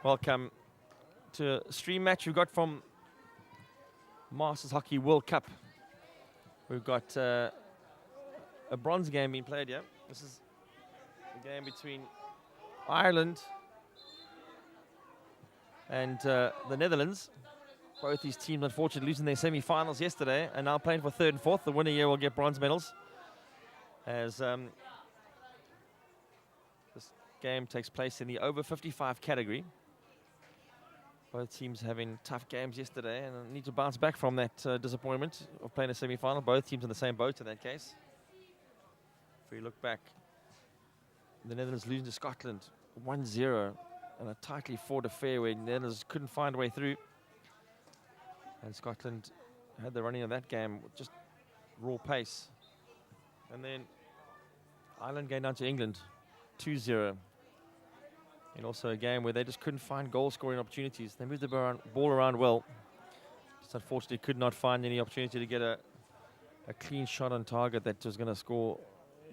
Welcome to a stream match we've got from Masters Hockey World Cup. We've got a bronze game being played here. This is a game between Ireland and the Netherlands. Both these teams unfortunately losing their semi-finals yesterday and now playing for third and fourth. The winner here will get bronze medals. As this game takes place in the over 55 category. Both teams having tough games yesterday and need to bounce back from that disappointment of playing a semi-final. Both teams in the same boat in that case. If we look back, the Netherlands losing to Scotland 1-0 and a tightly fought affair where the Netherlands couldn't find a way through. And Scotland had the running of that game with just raw pace. And then Ireland going down to England 2-0. And also a game where they just couldn't find goal-scoring opportunities. They moved the ball around well. Just unfortunately could not find any opportunity to get a clean shot on target that was going to score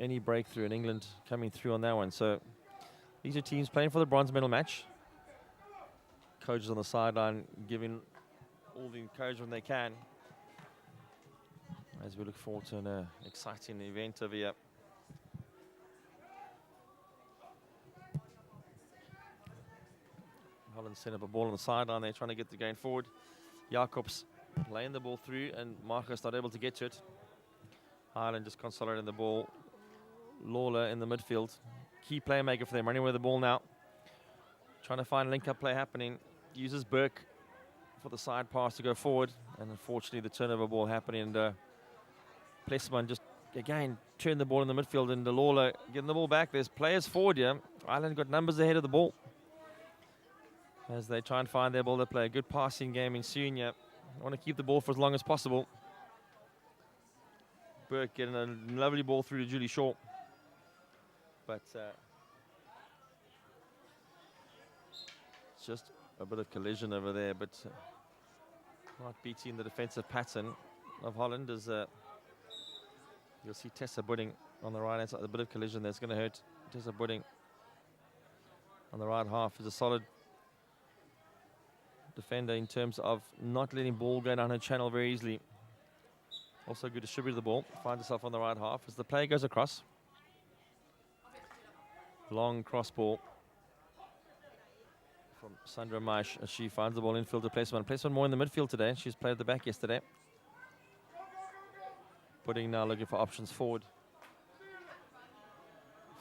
any breakthrough, in England coming through on that one. So these are teams playing for the bronze medal match. Coaches on the sideline giving all the encouragement they can as we look forward to an exciting event over here. Holland set up a ball on the sideline. They're trying to get the game forward. Jacobs laying the ball through and Marcus not able to get to it. Ireland just consolidating the ball. Lawler in the midfield. Key playmaker for them, running with the ball now. Trying to find a link-up play happening. Uses Burke for the side pass to go forward. And unfortunately the turnover ball happening. And Plessman just, again, turned the ball in the midfield. And Lawler getting the ball back. There's players forward here. Ireland got numbers ahead of the ball as they try and find their ball to play. A good passing game in Sunya. Want to keep the ball for as long as possible. Burke getting a lovely ball through to Julie Shaw. But it's just a bit of collision over there, but not beating the defensive pattern of Holland as you'll see Tessa Budding on the right hand side. A bit of collision that's going to hurt Tessa Budding on the right half. Is a solid defender in terms of not letting ball go down her channel very easily. Also good distributor of the ball. Finds herself on the right half as the play goes across. Long cross ball from Sandra Maish as she finds the ball infield to Plessman. Plessman more in the midfield today. She's played at the back yesterday. Pudding now looking for options forward.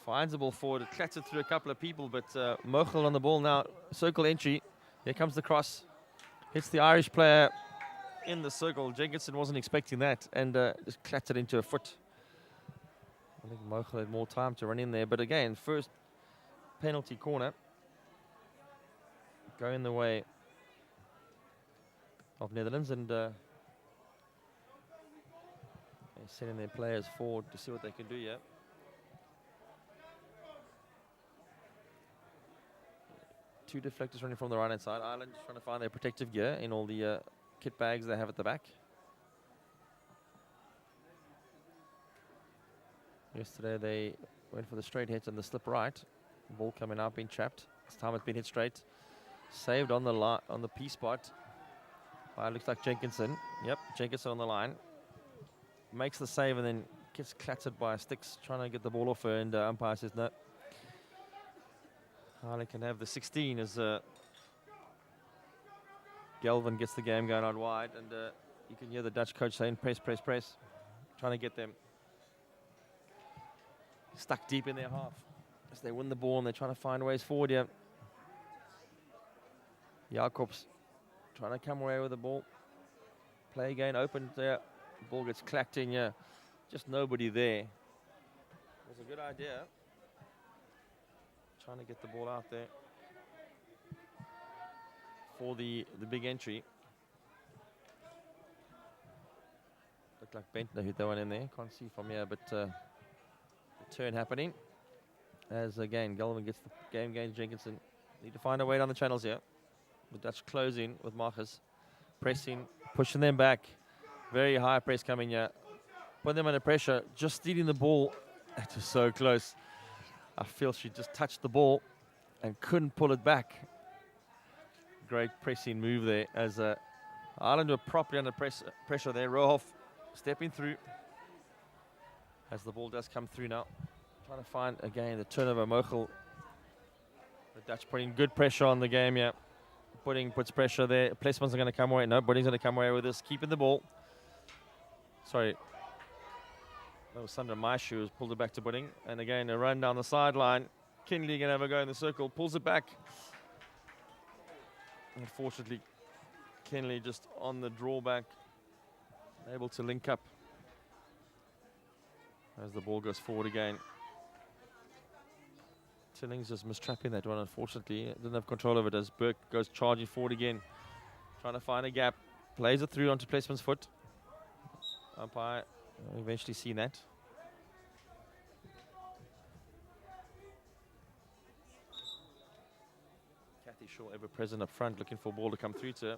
Finds the ball forward. It clattered through a couple of people, but Mochel on the ball now. Circle entry. Here comes the cross. Hits the Irish player in the circle. Jenkinson wasn't expecting that and just clattered into a foot. I think Mochel had more time to run in there. But again, first penalty corner. Going the way of Netherlands. And they're sending their players forward to see what they can do here. Two deflectors running from the right-hand side. Ireland just trying to find their protective gear in all the kit bags they have at the back. Yesterday they went for the straight hit and the slip right. Ball coming out, being trapped. This time it's been hit straight. Saved on the on the P spot. Looks like Jenkinson. Yep, Jenkinson on the line. Makes the save and then gets clattered by sticks, trying to get the ball off her, and umpire says no. Ireland can have the 16 as Galvin gets the game going out wide, and you can hear the Dutch coach saying press, press, press, trying to get them stuck deep in their half as they win the ball and they're trying to find ways forward here. Jacobs trying to come away with the ball. Play again, open there. The ball gets clacked in here. Just nobody there. It was a good idea. Trying to get the ball out there for the big entry. Looked like Bentner hit that one in there. Can't see from here, but the turn happening. As again, Galvin gets the game against Jenkinson. Need to find a way down the channels here. The Dutch closing with Marcus. Pressing, pushing them back. Very high press coming here. Put them under pressure. Just stealing the ball. That was so close. I feel she just touched the ball and couldn't pull it back. great pressing move there as Ireland were properly under pressure there. Rohoff stepping through as the ball does come through now. Trying to find, again, the turnover. Mochel, the Dutch putting good pressure on the game here. Puts pressure there. Plesman's going to come away. No, Budding's going to come away with this. Keeping the ball. Sorry. That was Sandra Maishu who's pulled it back to Budding. And again, a run down the sideline. Kinley going to have a go in the circle. Pulls it back. Unfortunately, Kinley just on the drawback. Able to link up. As the ball goes forward again. Tillings just mistrapping that one, unfortunately. Didn't have control over it as Burke goes charging forward again. Trying to find a gap. Plays it through onto Plesman's foot. Umpire eventually seen that. Kathy Shaw ever present up front, looking for a ball to come through to her.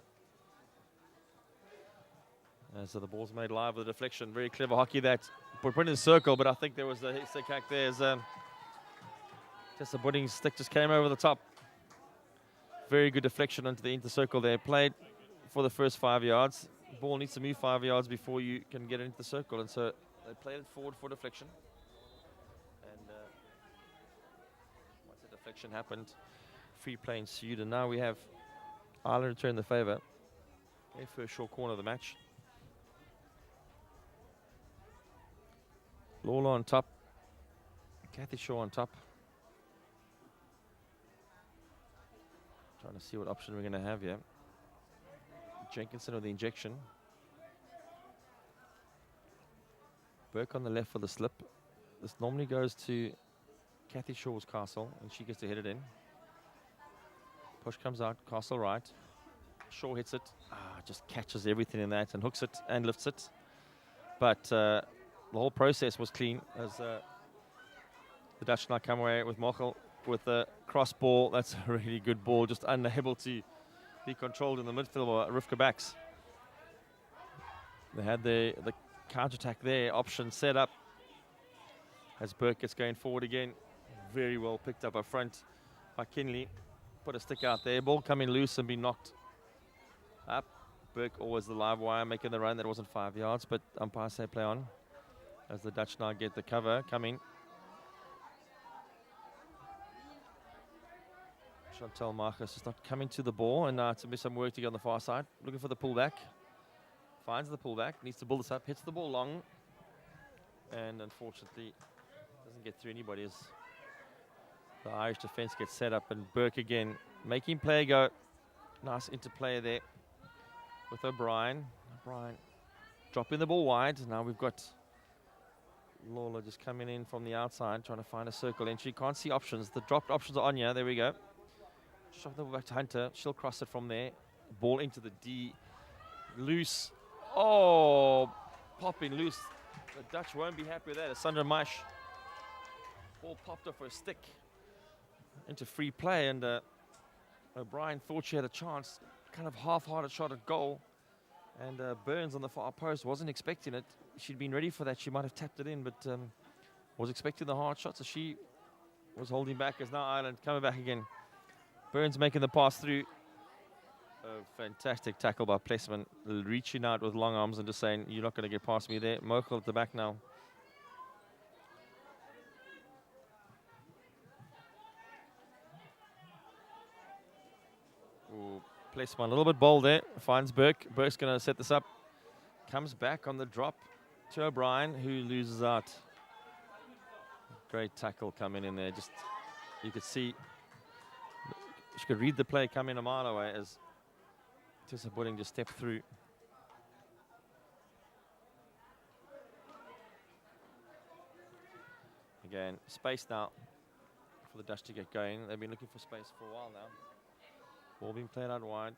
So the ball's made live with a deflection. Very clever hockey that. Put in the circle, but I think there was a stick hack there as Tessa Budding's stick just came over the top. Very good deflection onto the intercircle there. Played for the first 5 yards. Ball needs to move 5 yards before you can get it into the circle. And so they played it forward for deflection. And once the deflection happened, free play ensued. And now we have Ireland return the favour. Their first short corner of the match. Lawler on top. Kathy Shaw on top. Trying to see what option we're going to have here. Jenkinson with the injection. Burke on the left for the slip. This normally goes to Kathy Shaw's Castle, and she gets to hit it in. Push comes out, Castle right. Shaw hits it. Just catches everything in that and hooks it and lifts it. But the whole process was clean as the Dutch now come away with Mochel with the cross ball. That's a really good ball, just unable to be controlled in the midfield by Rivka backs. They had the counter-attack there, option set up as Burke gets going forward again. Very well picked up up front by Kinley. Put a stick out there, ball coming loose and be knocked up. Burke always the live wire making the run. That wasn't 5 yards, but umpire say play on as the Dutch now get the cover coming. Chantal Marcus is not coming to the ball, and it's a some work to get on the far side. Looking for the pullback. Finds the pullback, needs to build this up, hits the ball long, and unfortunately doesn't get through anybody as the Irish defense gets set up, and Burke again making play go. Nice interplay there with O'Brien. O'Brien dropping the ball wide. Now we've got Lawler just coming in from the outside, trying to find a circle entry. Can't see options. The dropped options are on here. There we go. Shot the ball back to Hunter. She'll cross it from there. Ball into the D. Loose. Oh, popping loose. The Dutch won't be happy with that. Sandra Maish. Ball popped off her stick into free play, and O'Brien thought she had a chance. Kind of half-hearted shot at goal. And Burns on the far post wasn't expecting it. She'd been ready for that. She might have tapped it in, but was expecting the hard shot, so she was holding back as now Ireland coming back again. Burns making the pass through. A fantastic tackle by Plesman, reaching out with long arms and just saying, you're not going to get past me there. Mochel at the back now. Ooh, Plesman a little bit bold there. Finds Burke. Burke's going to set this up. Comes back on the drop to O'Brien, who loses out. Great tackle coming in there. Just, you could see, she could read the play coming a mile away as Tessa Budding just stepped through. Again, space now for the Dutch to get going. They've been looking for space for a while now. Ball being played out wide.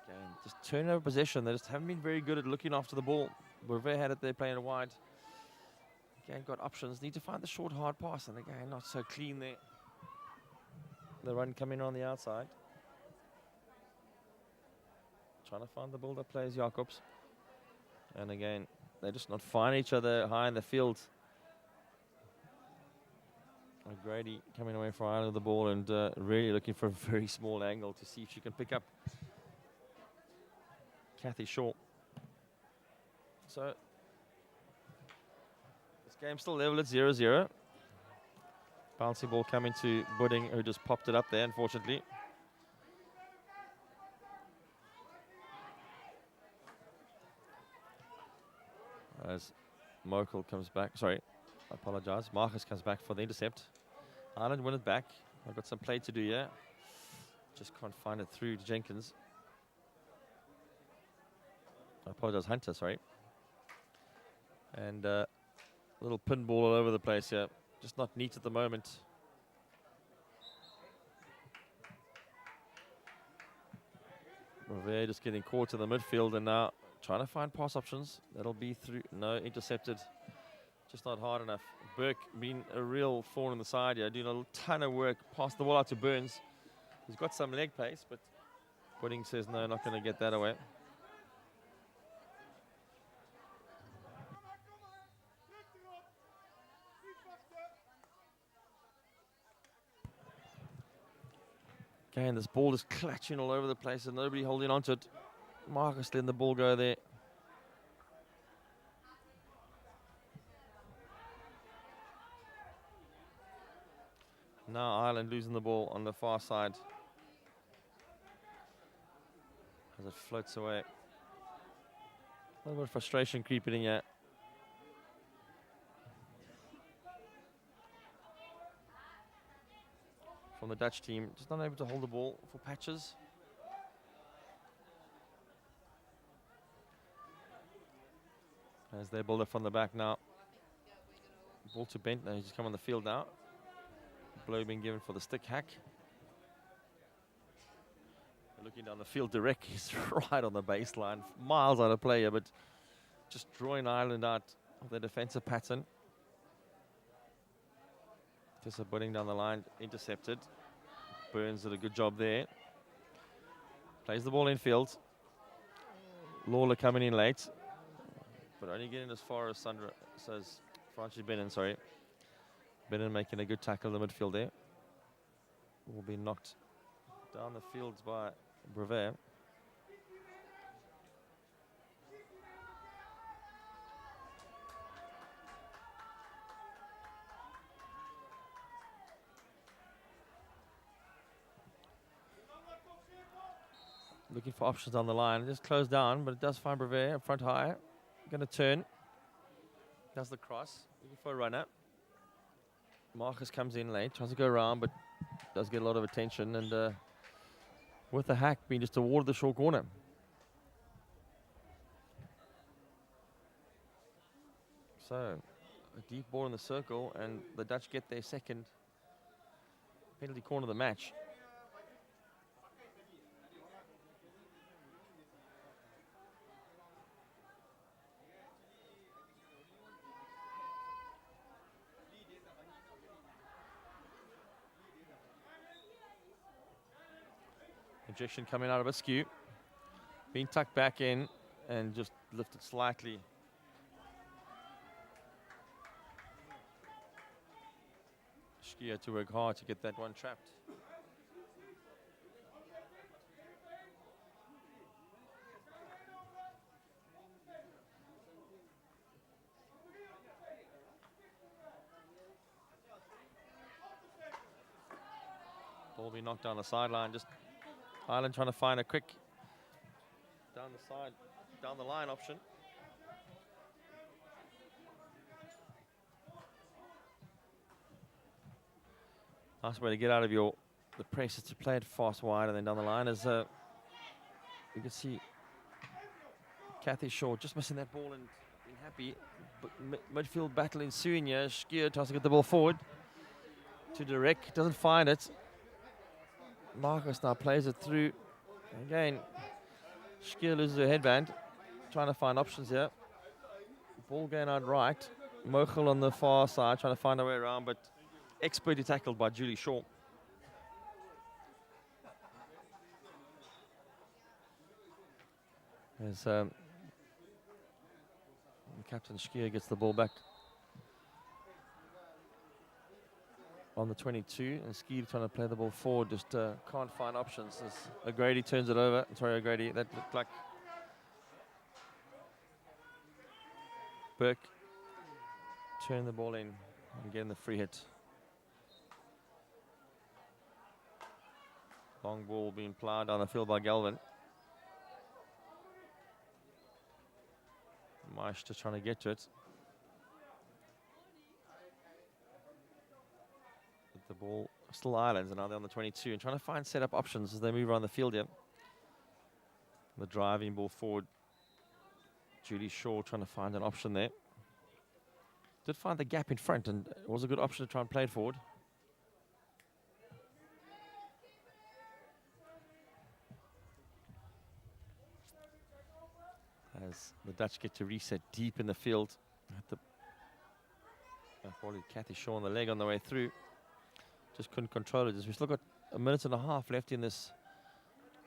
Again, just turnover possession. They just haven't been very good at looking after the ball. Brevet had it there playing it wide. Again, got options. Need to find the short, hard pass. And again, not so clean there. The run coming on the outside. Trying to find the build-up plays, Jacobs. And again, they just not find each other high in the field. O'Grady coming away from Ireland with the ball and really looking for a very small angle to see if she can pick up Kathy Shaw. So this game's still level at 0-0. Bouncy ball coming to Budding, who just popped it up there, unfortunately. As Mokel comes back, sorry, I apologize. Marcus comes back for the intercept. Ireland win it back. I've got some play to do here. Just can't find it through to Jenkins. I apologize, Hunter, sorry. And a little pinball all over the place here. Just not neat at the moment. Revere just getting caught in the midfield and now trying to find pass options. That'll be through. No, intercepted. Just not hard enough. Burke being a real thorn in the side here, doing a ton of work. Passed the ball out to Burns. He's got some leg pace, but Pudding says no, not going to get that away. Again, this ball is clutching all over the place and nobody holding onto it. Marcus letting the ball go there. Now Ireland losing the ball on the far side as it floats away. A little bit of frustration creeping in here. From the Dutch team, just not able to hold the ball for patches. As they build it from the back now. Ball to Bent, now he's just come on the field now. Blow being given for the stick hack. Looking down the field, Direct, he's right on the baseline, miles out of play here, but just drawing Ireland out of their defensive pattern. Tessa Budding down the line, intercepted. Burns did a good job there. Plays the ball in field. Lawler coming in late, but only getting as far as Sandra, says Francie Benin, sorry. Benin making a good tackle in the midfield there. Will be knocked down the fields by Brevet. Looking for options on the line. Just closed down, but it does find Brevet up front high. Going to turn. Does the cross. Looking for a runner. Marcus comes in late, tries to go around, but does get a lot of attention. And with the hack being just awarded the short corner. So, a deep ball in the circle, and the Dutch get their second penalty corner of the match. Injection coming out of Askew. Being tucked back in and just lifted slightly. Askew had to work hard to get that one trapped. Ball being knocked down the sideline. Just Ireland trying to find a quick down the side, down the line option. Nice way to get out of the press is to play it fast wide and then down the line. As you can see, Kathy Shaw just missing that ball and being happy. But midfield battle ensuing here. Skier tries to get the ball forward to Direct, doesn't find it. Marcus now plays it through. Again, Skier loses her headband. Trying to find options here. Ball going out right. Mochel on the far side, trying to find a way around, but expertly tackled by Julie Shaw. As Captain Skier gets the ball back. on the 22, and Skeet trying to play the ball forward, just can't find options. As O'Grady turns it over. Sorry, O'Grady, that looked like Burke turn the ball in and getting the free hit. Long ball being ploughed down the field by Galvin. Marsh just trying to get to it. But the ball still Islands, and now they're on the 22 and trying to find setup options as they move around the field here. The driving ball forward. Julie Shaw trying to find an option there. Did find the gap in front, and it was a good option to try and play it forward. As the Dutch get to reset deep in the field. At the probably Kathy Shaw on the leg on the way through. Just couldn't control it. We've still got a minute and a half left in this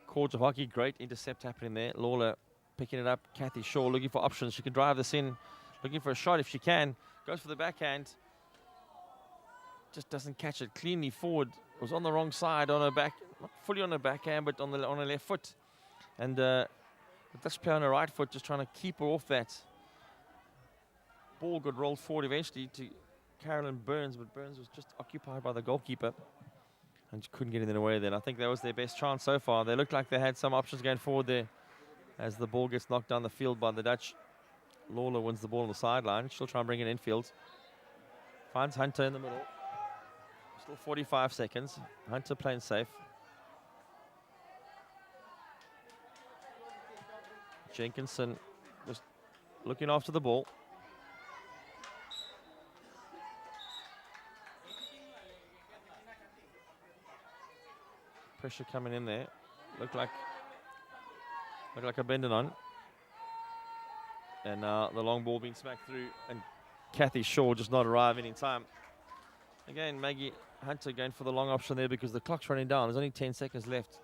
quarter of hockey. Great intercept happening there. Lawler picking it up. Kathy Shaw looking for options. She can drive this in. Looking for a shot if she can. Goes for the backhand. Just doesn't catch it cleanly forward. It was on the wrong side on her back. Not fully on her backhand, but on her left foot. And the Dutch player on her right foot just trying to keep her off that. Ball got rolled forward eventually to Carolyn Burns, but Burns was just occupied by the goalkeeper and just couldn't get in the way then. I think that was their best chance so far. They looked like they had some options going forward there as the ball gets knocked down the field by the Dutch. Lawler wins the ball on the sideline. She'll try and bring it infield. Finds Hunter in the middle. Still 45 seconds. Hunter playing safe. Jenkinson just looking after the ball. Pressure coming in there. Looked like a bending on. And now the long ball being smacked through, and Kathy Shaw just not arriving in time. Again, Maggie Hunter going for the long option there because the clock's running down. There's only 10 seconds left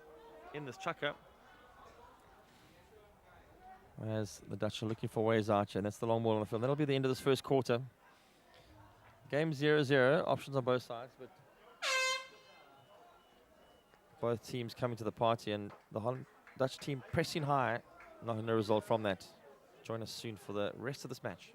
in this chucker. As the Dutch are looking for ways out, and that's the long ball on the field. That'll be the end of this first quarter. Game 0-0. Options on both sides, but both teams coming to the party, and the Dutch team pressing high. No result from that. Join us soon for the rest of this match.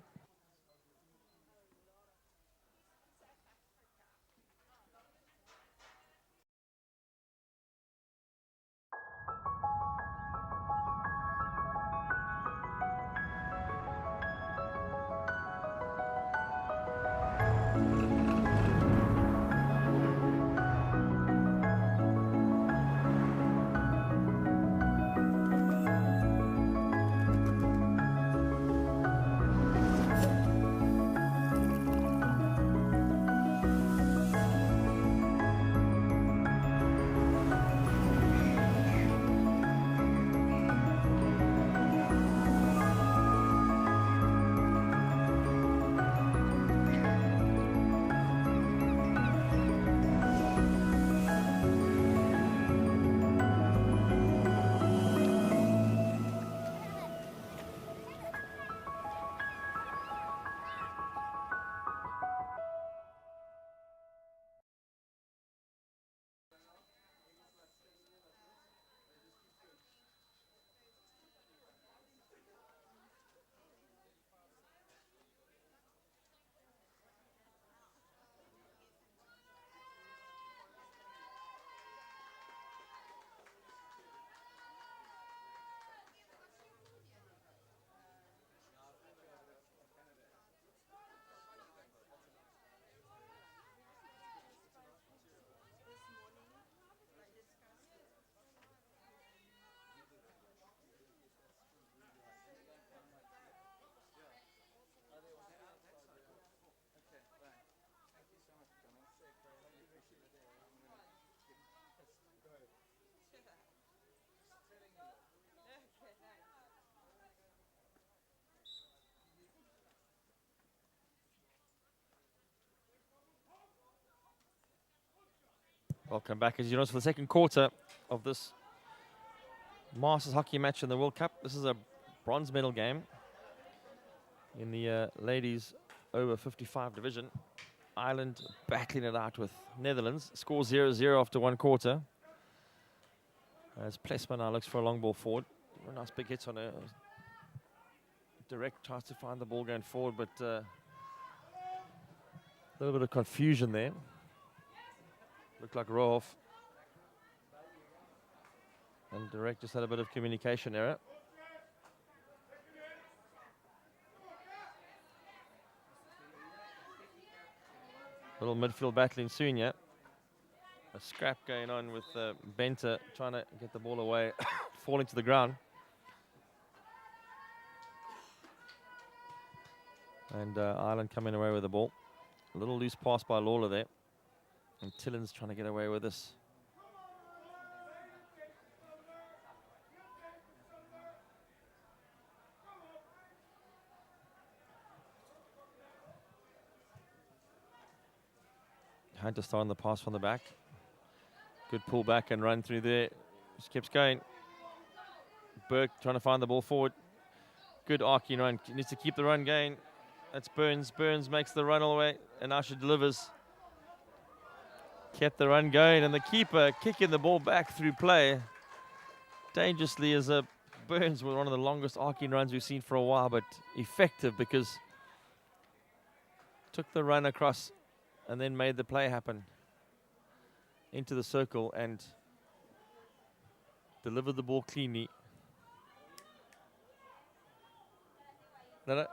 Welcome back, as you know, for the second quarter of this Masters hockey match in the World Cup. This is a bronze medal game in the ladies over 55 division. Ireland battling it out with Netherlands. Score 0-0 after 1 quarter. As Plesman now looks for a long ball forward. A nice big hit on a direct, tries to find the ball going forward, but a little bit of confusion there. Looked like Rohoff. And direct just had a bit of communication error. Little midfield battling soon, yeah. A scrap going on with Benter trying to get the ball away, falling to the ground. And Ireland coming away with the ball. A little loose pass by Lawler there. And Tillins trying to get away with this. Hunter starting the pass from the back. Good pull back and run through there. Just keeps going. Burke trying to find the ball forward. Good arcing run. Needs to keep the run going. That's Burns. Burns makes the run all the way. And Usher delivers. Kept the run going. And the keeper kicking the ball back through play. Dangerously as a Burns with one of the longest arcing runs we've seen for a while. But effective because took the run across and then made the play happen into the circle and delivered the ball cleanly. No.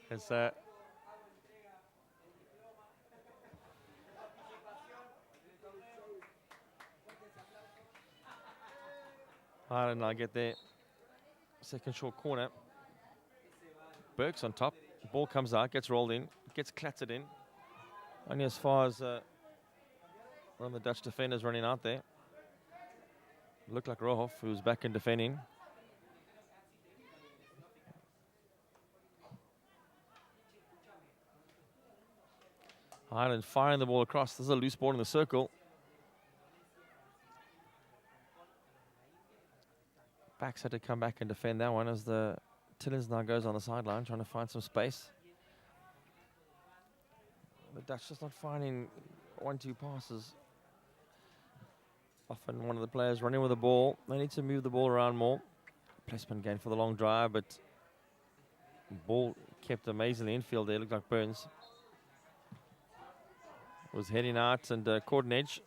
As Ireland now get there. Second short corner. Burke's on top. The ball comes out, gets rolled in, gets clattered in. Only as far as one of the Dutch defenders running out there. Looked like Rohoff, who's back in defending. Ireland firing the ball across. This is a loose ball in the circle. Backs had to come back and defend that one as the Tillins now goes on the sideline trying to find some space. The Dutch just not finding 1-2 passes. Often one of the players running with the ball. They need to move the ball around more. Placement gain for the long drive, but ball kept amazingly infield there. Looked like Burns was heading out and caught an edge,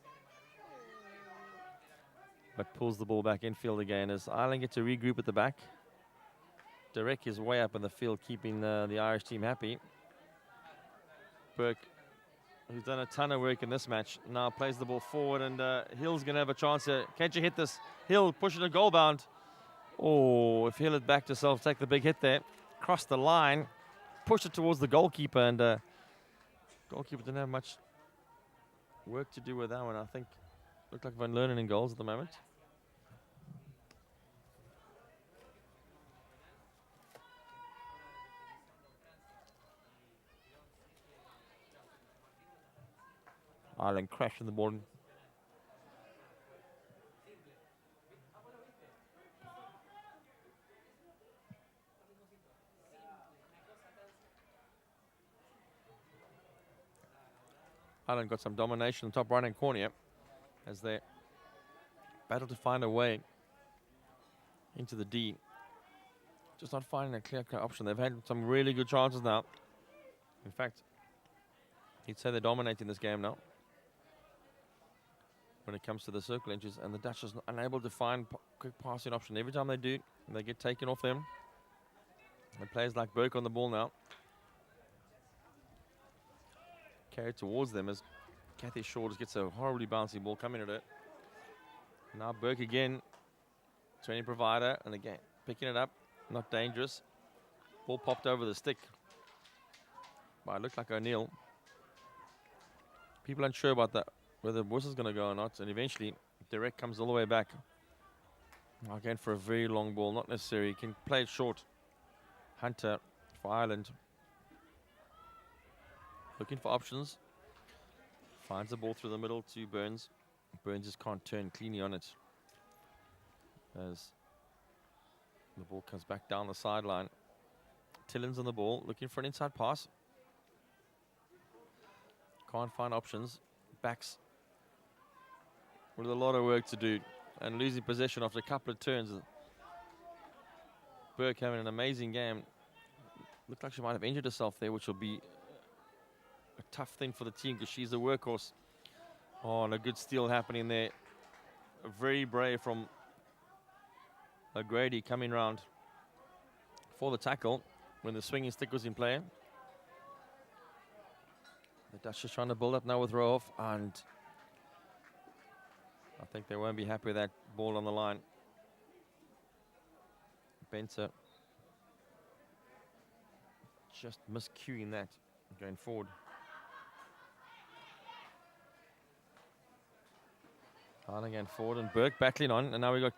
but pulls the ball back infield again as Ireland get to regroup at the back. Derek is way up in the field, keeping the Irish team happy. Burke, who's done a ton of work in this match, now plays the ball forward, and Hill's going to have a chance here. Can't you hit this? Hill pushing a goal bound. Oh, if Hill had backed himself, take the big hit there. Crossed the line, pushed it towards the goalkeeper, and goalkeeper didn't have much work to do with that one. I think looked like Van Lernen in goals at the moment. Ireland crashing the ball. Ireland got some domination in the top right-hand corner as they battle to find a way into the D. Just not finding a clear-cut option. They've had some really good chances now. In fact, you'd say they're dominating this game now when it comes to the circle inches, and the Dutch is unable to find quick passing option. Every time they do, they get taken off them. And players like Burke on the ball now. Carried towards them as Kathy Shaw just gets a horribly bouncy ball coming at it. Now Burke again, training provider, and again picking it up, not dangerous. Ball popped over the stick. But it looked like O'Neill. People unsure about that, whether Bush is going to go or not, and eventually Derek comes all the way back. Again for a very long ball, not necessary. He can play it short. Hunter for Ireland. Looking for options. Finds the ball through the middle to Burns. Burns just can't turn cleanly on it. as the ball comes back down the sideline. Tillins on the ball, looking for an inside pass. Can't find options. Backs with a lot of work to do and losing possession after a couple of turns. Burke having an amazing game. Looked like she might have injured herself there, which will be a tough thing for the team because she's a workhorse. Oh, and a good steal happening there. Very brave from O'Grady coming round for the tackle when the swinging stick was in play. The Dutch is trying to build up now with Roof, and I think they won't be happy with that ball on the line. Benter just miscuing that going forward. Hard again forward, and Burke battling on, and now we've got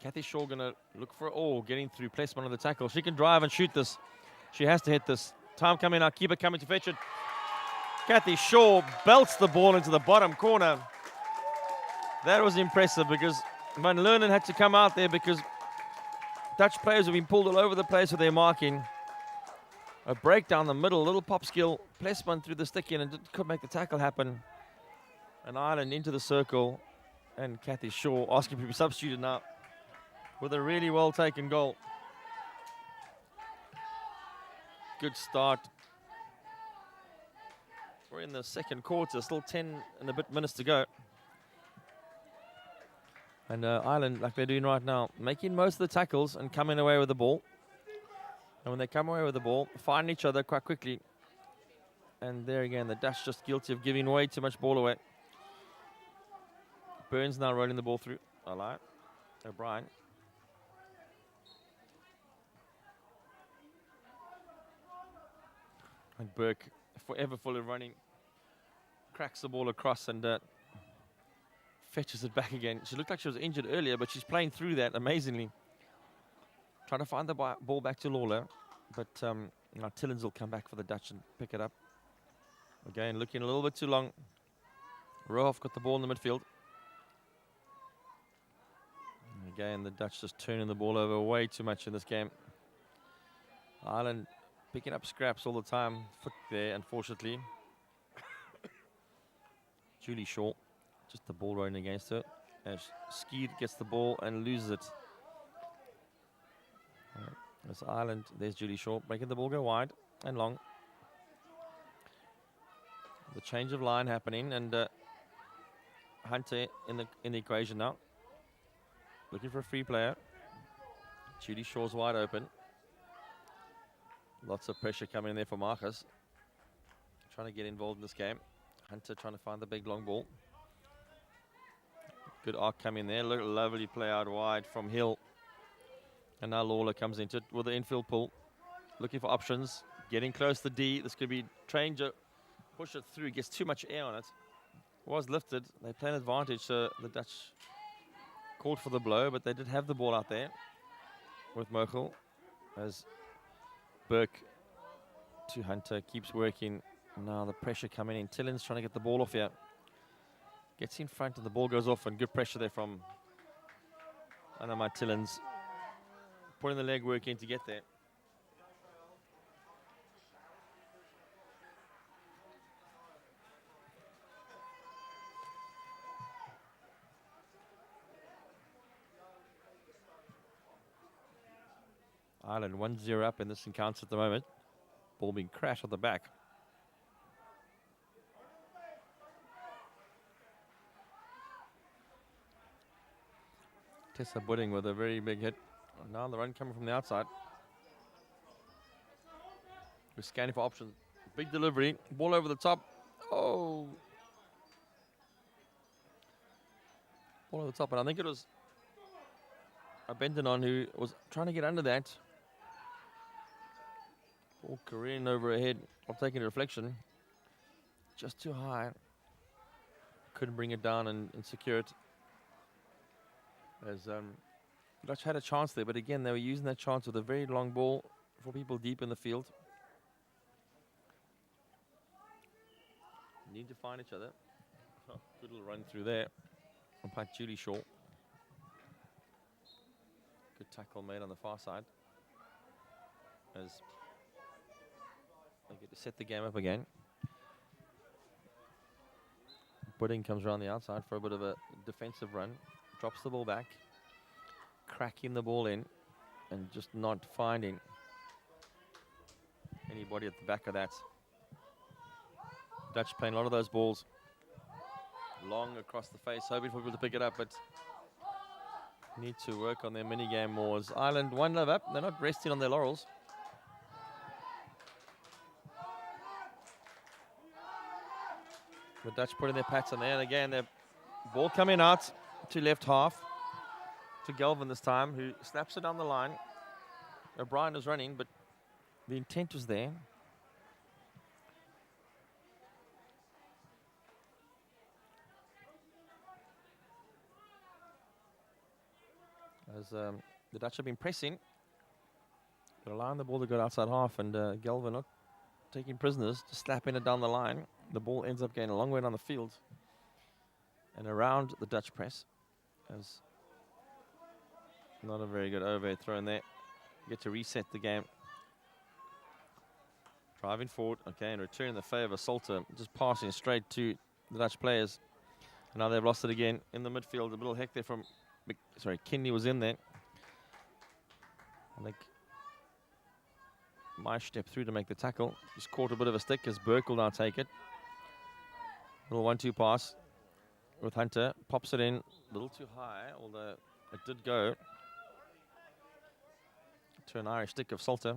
Kathy Shaw going to look for getting through placement of the tackle. She can drive and shoot this. She has to hit this. Time coming out, keeper coming to fetch it. Kathy Shaw belts the ball into the bottom corner. That was impressive because Van Lernen had to come out there because Dutch players have been pulled all over the place with their marking. A break down the middle, little pop skill, placement through the stick in, and could make the tackle happen. And Ireland into the circle, and Kathy Shaw asking to be substituted now with a really well taken goal. Good start. We're in the second quarter, still 10 and a bit minutes to go. And Ireland, like they're doing right now, making most of the tackles and coming away with the ball. And when they come away with the ball, find each other quite quickly. And there again, the Dutch just guilty of giving way too much ball away. Burns now rolling the ball through. O'Brien. And Burke, forever full of running, cracks the ball across and fetches it back again. She looked like she was injured earlier, but she's playing through that amazingly. Trying to find the ball back to Lawler, but now Tillins will come back for the Dutch and pick it up. Again, looking a little bit too long. Rohoff got the ball in the midfield. And again, the Dutch just turning the ball over way too much in this game. Ireland picking up scraps all the time. Foot there, unfortunately. Julie Shaw, just the ball rolling against her. As Skeed gets the ball and loses it. That's Ireland. There's Julie Shaw making the ball go wide and long. The change of line happening, and Hunter in the equation now. Looking for a free player. Julie Shaw's wide open. Lots of pressure coming in there for Marcus. Trying to get involved in this game. Hunter trying to find the big long ball. Good arc coming there. Look, lovely play out wide from Hill. And now Lawler comes into it with the infield pull. Looking for options. Getting close to D. This could be Tranger. Push it through. Gets too much air on it. Was lifted. They play an advantage. So the Dutch called for the blow, but they did have the ball out there with Merkel. As Burke to Hunter keeps working. Now the pressure coming in. Tillins trying to get the ball off here. Gets in front and the ball goes off, and good pressure there from Anna Tillins. Putting the leg work in to get there. Ireland 1-0 up in this encounter at the moment. Ball being crashed on the back. Tessa Budding with a very big hit. Now the run coming from the outside. We're scanning for options. Big delivery. Ball over the top. Oh. Ball over the top. And I think it was a Bentonon who was trying to get under that. Ball careening over her head. Or taking a reflection. Just too high. Couldn't bring it down and secure it. As Dutch had a chance there, but again, they were using that chance with a very long ball for people deep in the field. Need to find each other. Oh, good little run through there. And by Julie Shaw. Good tackle made on the far side. As they get to set the game up again. Pudding comes around the outside for a bit of a defensive run. Drops the ball back. Cracking the ball in. And just not finding anybody at the back of that. Dutch playing a lot of those balls long across the face, hoping for people to pick it up, but need to work on their mini game more. As Ireland 1-0 up, they're not resting on their laurels. The Dutch putting their pattern there, and again, their ball coming out to left half, to Galvin this time, who snaps it down the line. O'Brien is running, but the intent was there. As the Dutch have been pressing, but allowing the ball to go outside half, and Galvin not taking prisoners, just slapping it down the line. The ball ends up going a long way down the field and around the Dutch press. As not a very good overhead throw in there. Get to reset the game. Driving forward, okay, and returning the favour. Salter just passing straight to the Dutch players. And now they've lost it again in the midfield. A little heck there from, Kinney was in there. I think Maish stepped through to make the tackle. Just caught a bit of a stick as Burke will now take it. Little 1-2 pass with Hunter. Pops it in a little too high, although it did go to an Irish stick of Salter.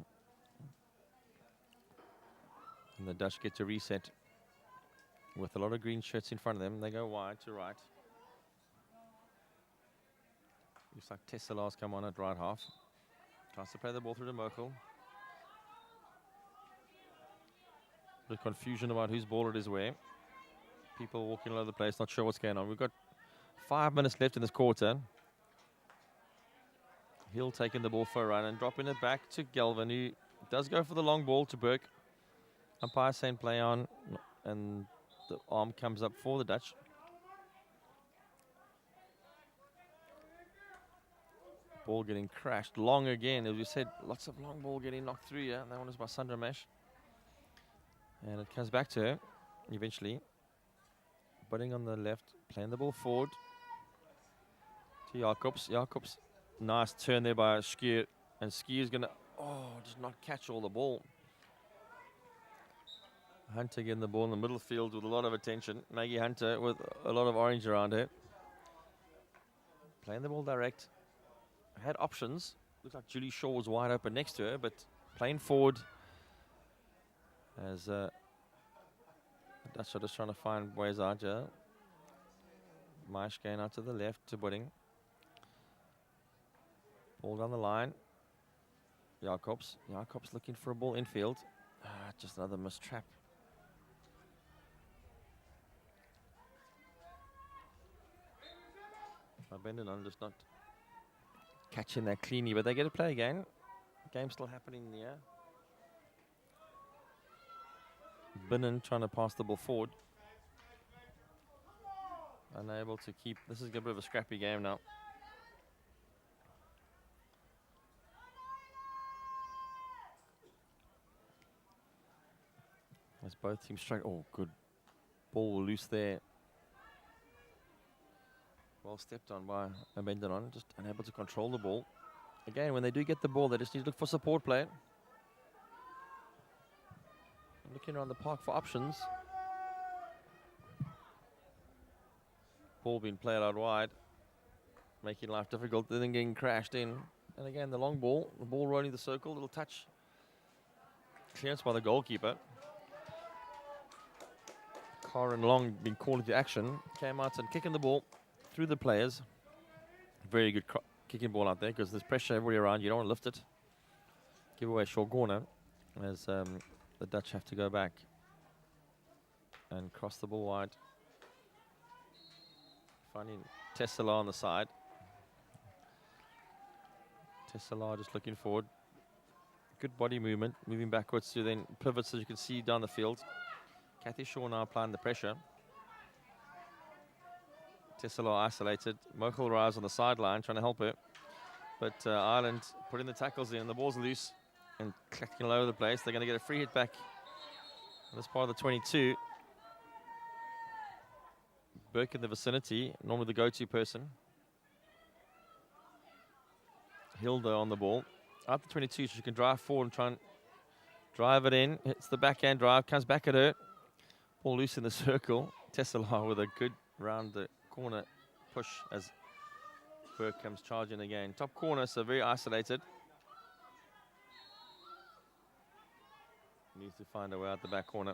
And the Dutch get to reset with a lot of green shirts in front of them. They go wide to right. Looks like Tesselaar's come on at right half. Tries to play the ball through to Merkel. Bit of confusion about whose ball it is where. People walking all over the place, not sure what's going on. We've got 5 minutes left in this quarter. Hill taking the ball for a run and dropping it back to Galvin, who does go for the long ball to Burke. Umpire saying play on, and the arm comes up for the Dutch. Ball getting crashed long again. As we said, lots of long ball getting knocked through here. That one is by Sandramesh. And it comes back to her eventually. Butting on the left, playing the ball forward to Jacobs. Jacobs, nice turn there by Skier. And Skier's going to, just not catch all the ball. Hunter getting the ball in the middle field with a lot of attention. Maggie Hunter with a lot of orange around her. Playing the ball direct. Had options. Looked like Julie Shaw was wide open next to her, but playing forward as Dutch are just trying to find ways out here. Maish going out to the left to Budding. Ball down the line. Jacobs. Jacobs looking for a ball infield. Just another missed trap. Bendenon just not catching that cleanly, but they get to play again. Game's still happening in the air. Binnen trying to pass the ball forward. Unable to keep. This is a bit of a scrappy game now. As both teams strike. Oh, good. Ball loose there. Well stepped on by Bendenon. Just unable to control the ball. Again, when they do get the ball, they just need to look for support play. Looking around the park for options. Ball being played out wide, making life difficult, then getting crashed in. And again, the long ball, the ball rolling the circle, little touch. Clearance by the goalkeeper. Karen Long being called into action, came out and kicking the ball through the players. Very good kicking ball out there because there's pressure everywhere around. You don't want to lift it. Give away a short corner as the Dutch have to go back and cross the ball wide. Finding Tesselaar on the side. Tesselaar just looking forward. Good body movement, moving backwards to then pivots as you can see down the field. Kathy Shaw now applying the pressure. Tesselaar isolated. Mochel Rise on the sideline trying to help her. But Ireland putting the tackles in, the ball's loose and clacking all over the place. They're going to get a free hit back on this part of the 22. Burke in the vicinity, normally the go-to person. Hilda on the ball. Out the 22, so she can drive forward and try and drive it in. Hits the backhand drive, comes back at her. Ball loose in the circle. Tessela with a good round the corner push as Burke comes charging again. Top corner, so very isolated. Needs to find a way out the back corner.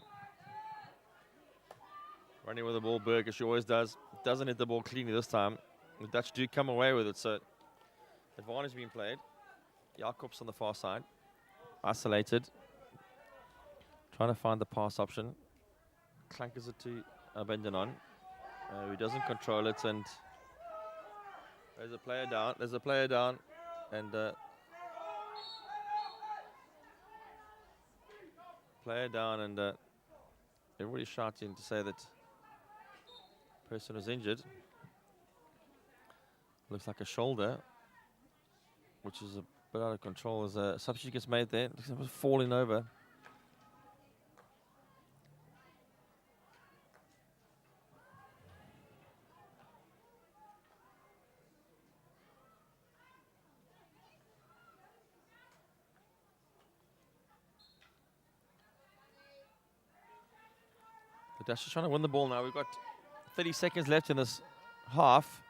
Running with the ball, Burke, as she always does. Doesn't hit the ball cleanly this time. The Dutch do come away with it, so advantage being played. Jacobs on the far side. Isolated. Trying to find the pass option. Clankers it to Benjanon, who doesn't control it, and there's a player down. There's a player down, and everybody shouting to say that person was injured. Looks like a shoulder, which is a bit out of control as a substitute gets made there. Looks like it was falling over. The Dutch is trying to win the ball now. We've got 30 seconds left in this half.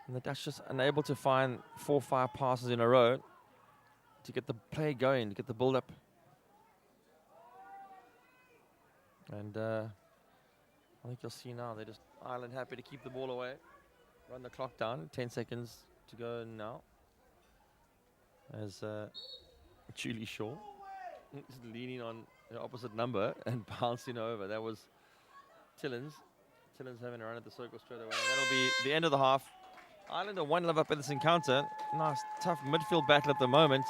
And the Dutch just unable to find 4 or 5 passes in a row to get the play going, to get the build up. And I think you'll see now, they're just Ireland happy to keep the ball away. Run the clock down, 10 seconds to go now. As Julie Shaw is leaning on the opposite number and bouncing over. That was Tillins. Tillins having a run at the circle straight away. That'll be the end of the half. Ireland are 1-0 up in this encounter. Nice, tough midfield battle at the moment.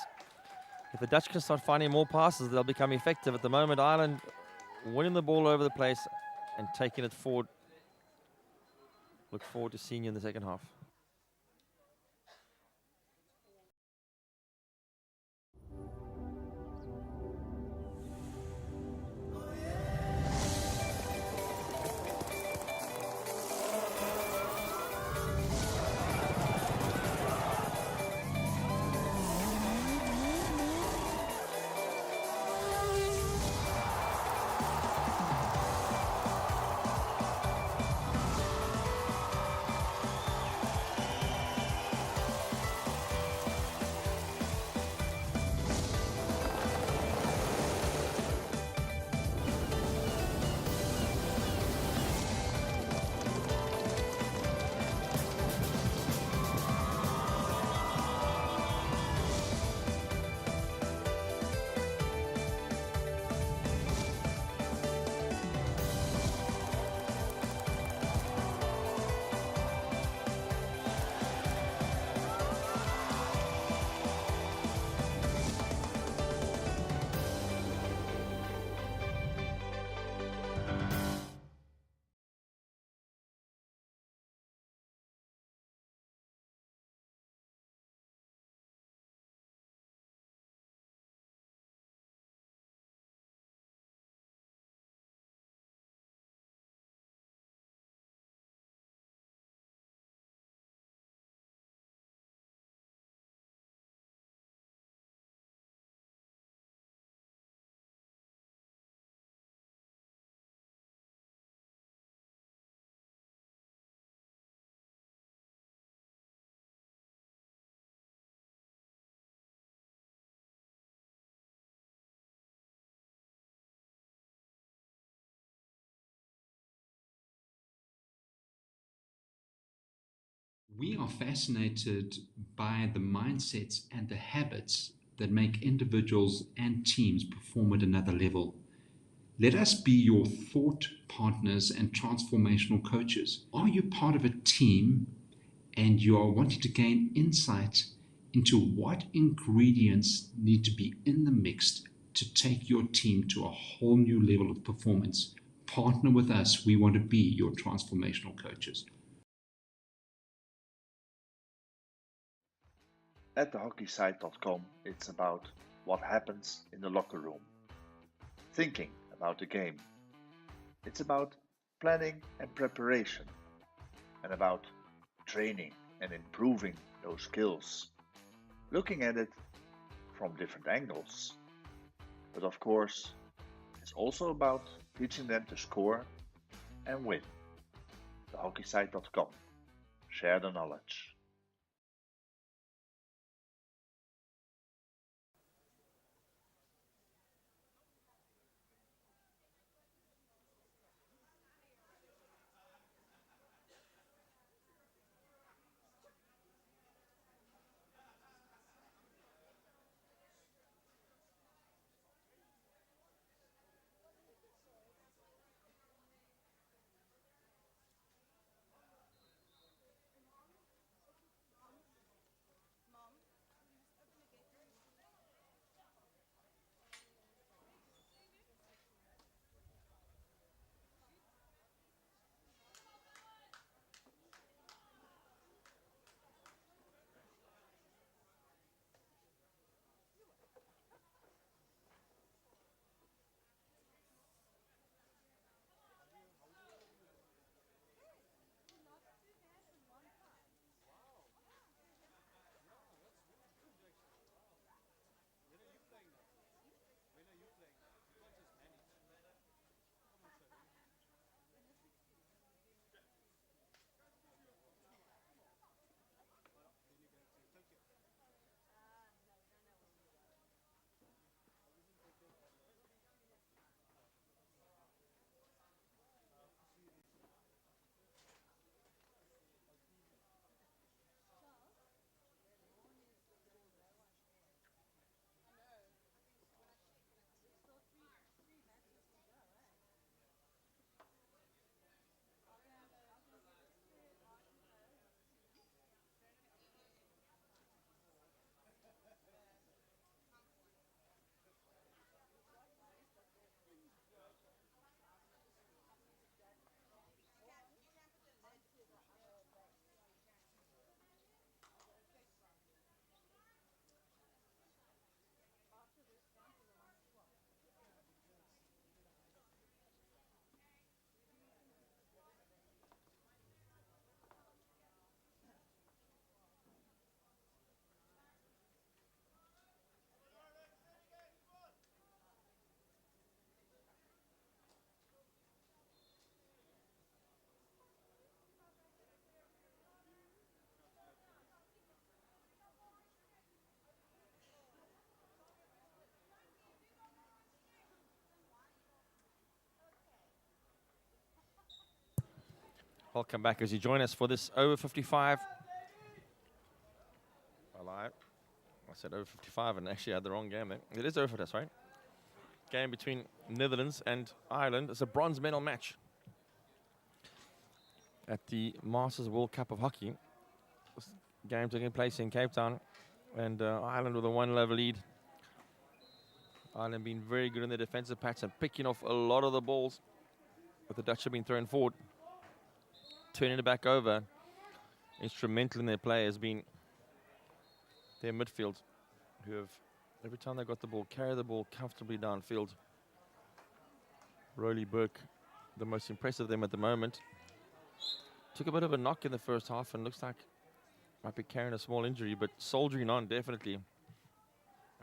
If the Dutch can start finding more passes, they'll become effective. At the moment, Ireland winning the ball over the place and taking it forward. Look forward to seeing you in the second half. We are fascinated by the mindsets and the habits that make individuals and teams perform at another level. Let us be your thought partners and transformational coaches. Are you part of a team and you are wanting to gain insight into what ingredients need to be in the mix to take your team to a whole new level of performance? Partner with us. We want to be your transformational coaches. At thehockeysite.com, it's about what happens in the locker room, thinking about the game. It's about planning and preparation, and about training and improving those skills, looking at it from different angles. But of course, it's also about teaching them to score and win. Thehockeysite.com. Share the knowledge. Welcome back as you join us for this over 55. I lied. I said over 55 and actually I had the wrong game there. It is over, that's right. Game between Netherlands and Ireland. It's a bronze medal match at the Masters World Cup of Hockey. This game taking place in Cape Town, and Ireland with a 1-level lead. Ireland being very good in their defensive patch and picking off a lot of the balls, but the Dutch have been thrown forward. Turning it back over, instrumental in their play has been their midfield, who have, every time they got the ball, carry the ball comfortably downfield. Rolly Burke, the most impressive of them at the moment. Took a bit of a knock in the first half and looks like might be carrying a small injury, but soldiering on definitely.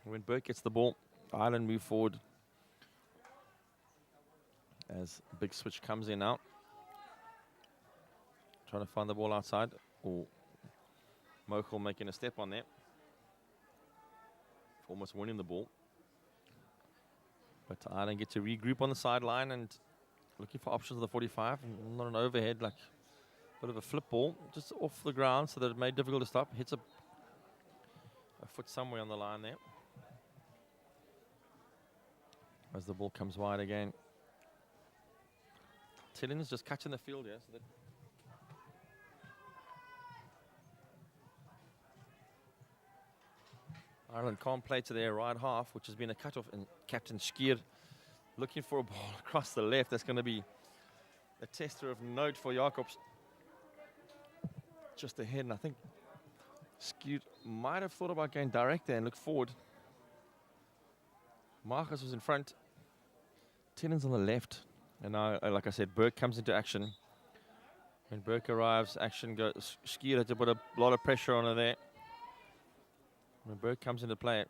When Burke gets the ball, Ireland move forward as a big switch comes in now. Trying to find the ball outside. Oh, Mochel making a step on there. Almost winning the ball. But Ireland get to regroup on the sideline and looking for options of the 45. Not an overhead, like a bit of a flip ball. Just off the ground so that it made it difficult to stop. Hits a foot somewhere on the line there. As the ball comes wide again. Tillin's just catching the field here. So that Ireland can't play to their right half, which has been a cut-off, and Captain Skier looking for a ball across the left. That's going to be a tester of note for Jacobs. Just ahead, and I think Skewed might have thought about going direct there and look forward. Marcus was in front. Tennant's on the left. And now, like I said, Burke comes into action. When Burke arrives, action goes. Skewed had to put a lot of pressure on her there. When Burke comes into play,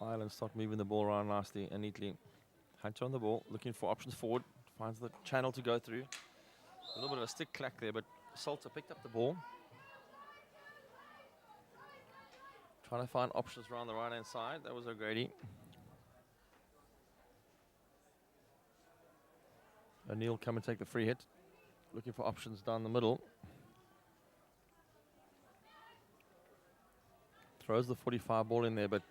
Ireland start moving the ball around nicely and neatly. Hunter on the ball, looking for options forward. Finds the channel to go through. A little bit of a stick clack there, but Salter picked up the ball. Trying to find options around the right-hand side. That was O'Grady. O'Neill come and take the free hit. Looking for options down the middle. Throws the 45 ball in there, but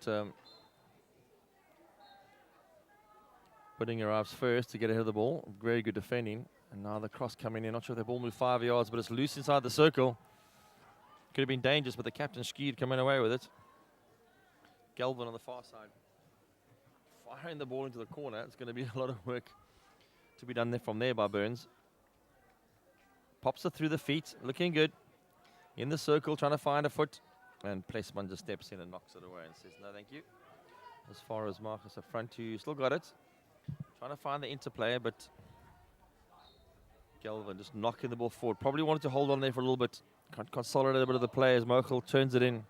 Pudding arrives first to get ahead of the ball. Very good defending. And now the cross coming in. Not sure if the ball moved 5 yards, but it's loose inside the circle. Could have been dangerous, but the captain skied coming away with it. Galvin on the far side. Firing the ball into the corner. It's going to be a lot of work to be done there from there by Burns. Pops it through the feet. Looking good. In the circle, trying to find a foot. And Plessman just steps in and knocks it away and says, no, thank you. As far as Marcus up front, who still got it. Trying to find the interplay, but Galvin just knocking the ball forward. Probably wanted to hold on there for a little bit. Consolidate a bit of the play as Mochel turns it in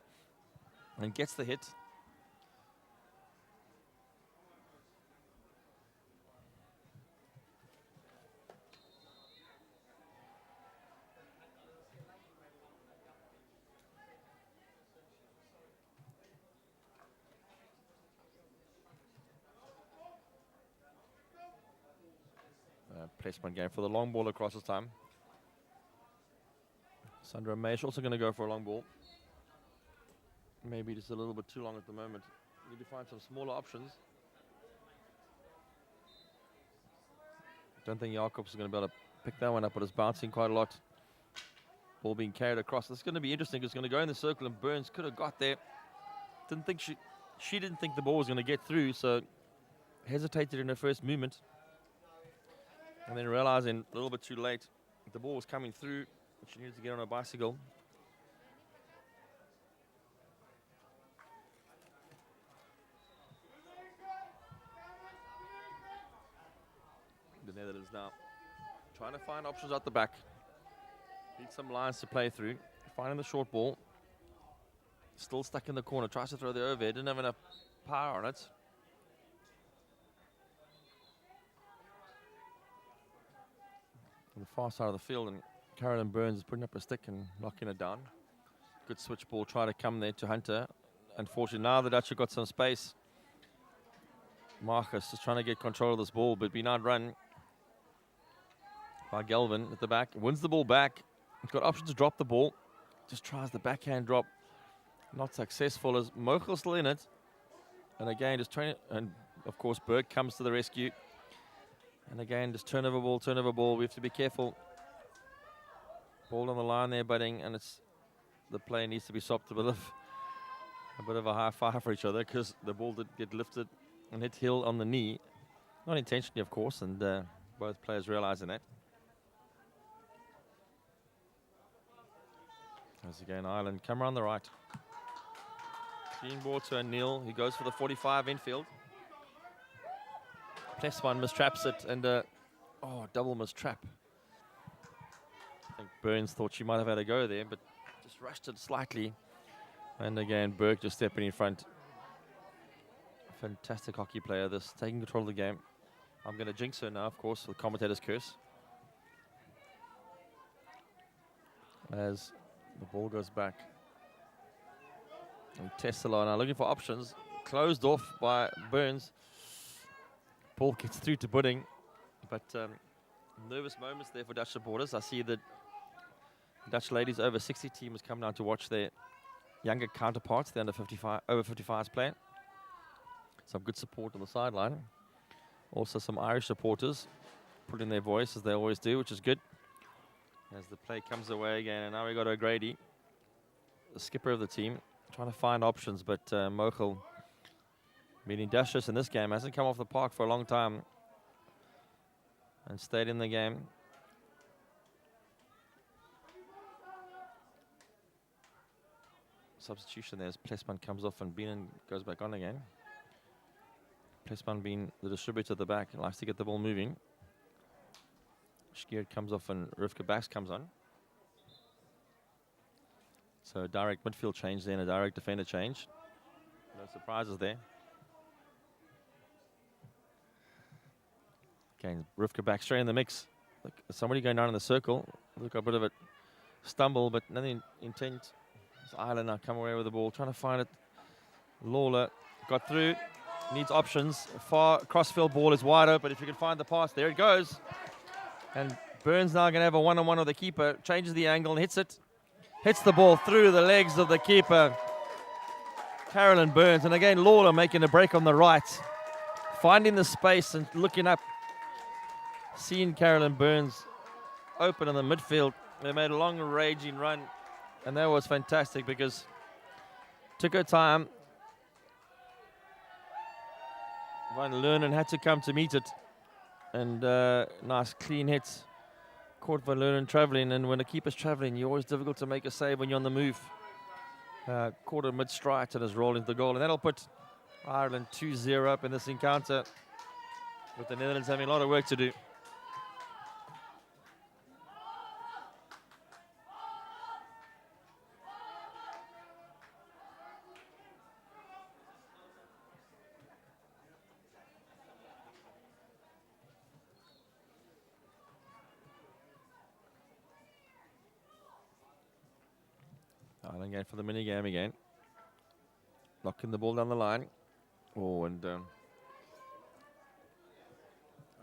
and gets the hit. Placement game for the long ball across this time. Sandra Maish also going to go for a long ball. Maybe just a little bit too long at the moment. Need to find some smaller options. Don't think Jacobs is going to be able to pick that one up, but it's bouncing quite a lot. Ball being carried across. This is going to be interesting. It's going to go in the circle, and Burns could have got there. Didn't think she didn't think the ball was going to get through, so hesitated in her first movement. And then realizing a little bit too late, the ball was coming through. She needed to get on a bicycle. The Netherlands now trying to find options at the back. Need some lines to play through. Finding the short ball. Still stuck in the corner. Tries to throw the overhead. Didn't have enough power on it. On the far side of the field, and Carolyn Burns is putting up a stick and knocking it down. Good switch ball, try to come there to Hunter. Unfortunately, now the Dutch have got some space. Marcus is trying to get control of this ball, but being outrun by Galvin at the back. Wins the ball back. He's got options to drop the ball. Just tries the backhand drop. Not successful as Mochel's still in it. And again, just trying, and of course, Burke comes to the rescue. And again, just turnover ball. We have to be careful. Ball on the line there, Budding, and the play needs to be stopped. A bit of a high five for each other because the ball did get lifted and hit Hill on the knee. Not intentionally, of course, and both players realizing that. As again, Ireland come around the right. Clean ball to O'Neill. He goes for the 45 infield. Plessman mistraps it, and double mistrap. I think Burns thought she might have had a go there, but just rushed it slightly. And again, Burke just stepping in front. Fantastic hockey player, this, taking control of the game. I'm going to jinx her now, of course, with commentator's curse. As the ball goes back. And Tesla now looking for options. Closed off by Burns. Ball gets through to Pudding, but nervous moments there for Dutch supporters. I see that Dutch ladies over 60 team has come down to watch their younger counterparts, the over 55s play. Some good support on the sideline. Also some Irish supporters putting their voice as they always do, which is good. As the play comes away again, and now we got O'Grady, the skipper of the team, trying to find options, but Mochel, being industrious in this game, hasn't come off the park for a long time and stayed in the game. substitution there as Plesman comes off and Beenan goes back on again. Plesman being the distributor at the back, likes to get the ball moving. Schgeert comes off and Rivka Bax comes on. So a direct midfield change there and a direct defender change. No surprises there. Again, Rivka back straight in the mix. Look, somebody going down in the circle. Look, a bit of a stumble, but nothing intent. Ireland now come away with the ball, trying to find it. Lawler got through, needs options. Far crossfield ball is wide open. If you can find the pass, there it goes. And Burns now going to have a one-on-one with the keeper. Changes the angle and hits it. Hits the ball through the legs of the keeper, Carolyn Burns. And again, Lawler making a break on the right, finding the space and looking up. Seeing Carolyn Burns open in the midfield. They made a long raging run, and that was fantastic because it took her time. Van Lernen had to come to meet it, and nice clean hits. Caught Van Lernen traveling, and when the keeper's traveling, you're always difficult to make a save when you're on the move. Caught her mid-stride and has rolled into the goal, and that'll put Ireland 2-0 up in this encounter, with the Netherlands having a lot of work to do. Ireland going for the mini game again. Knocking the ball down the line. Oh, and out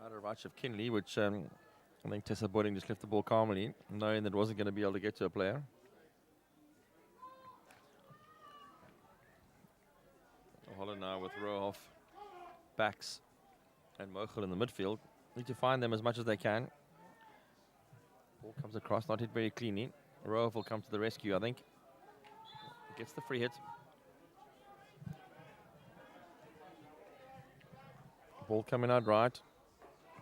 of right of Kinley, which I think Tessa Boyding just left the ball calmly, knowing that it wasn't going to be able to get to a player. Holland now with Rohoff, Bax, and Mochel in the midfield. Need to find them as much as they can. Ball comes across, not hit very cleanly. Rohoff will come to the rescue, I think. Gets the free hit. Ball coming out right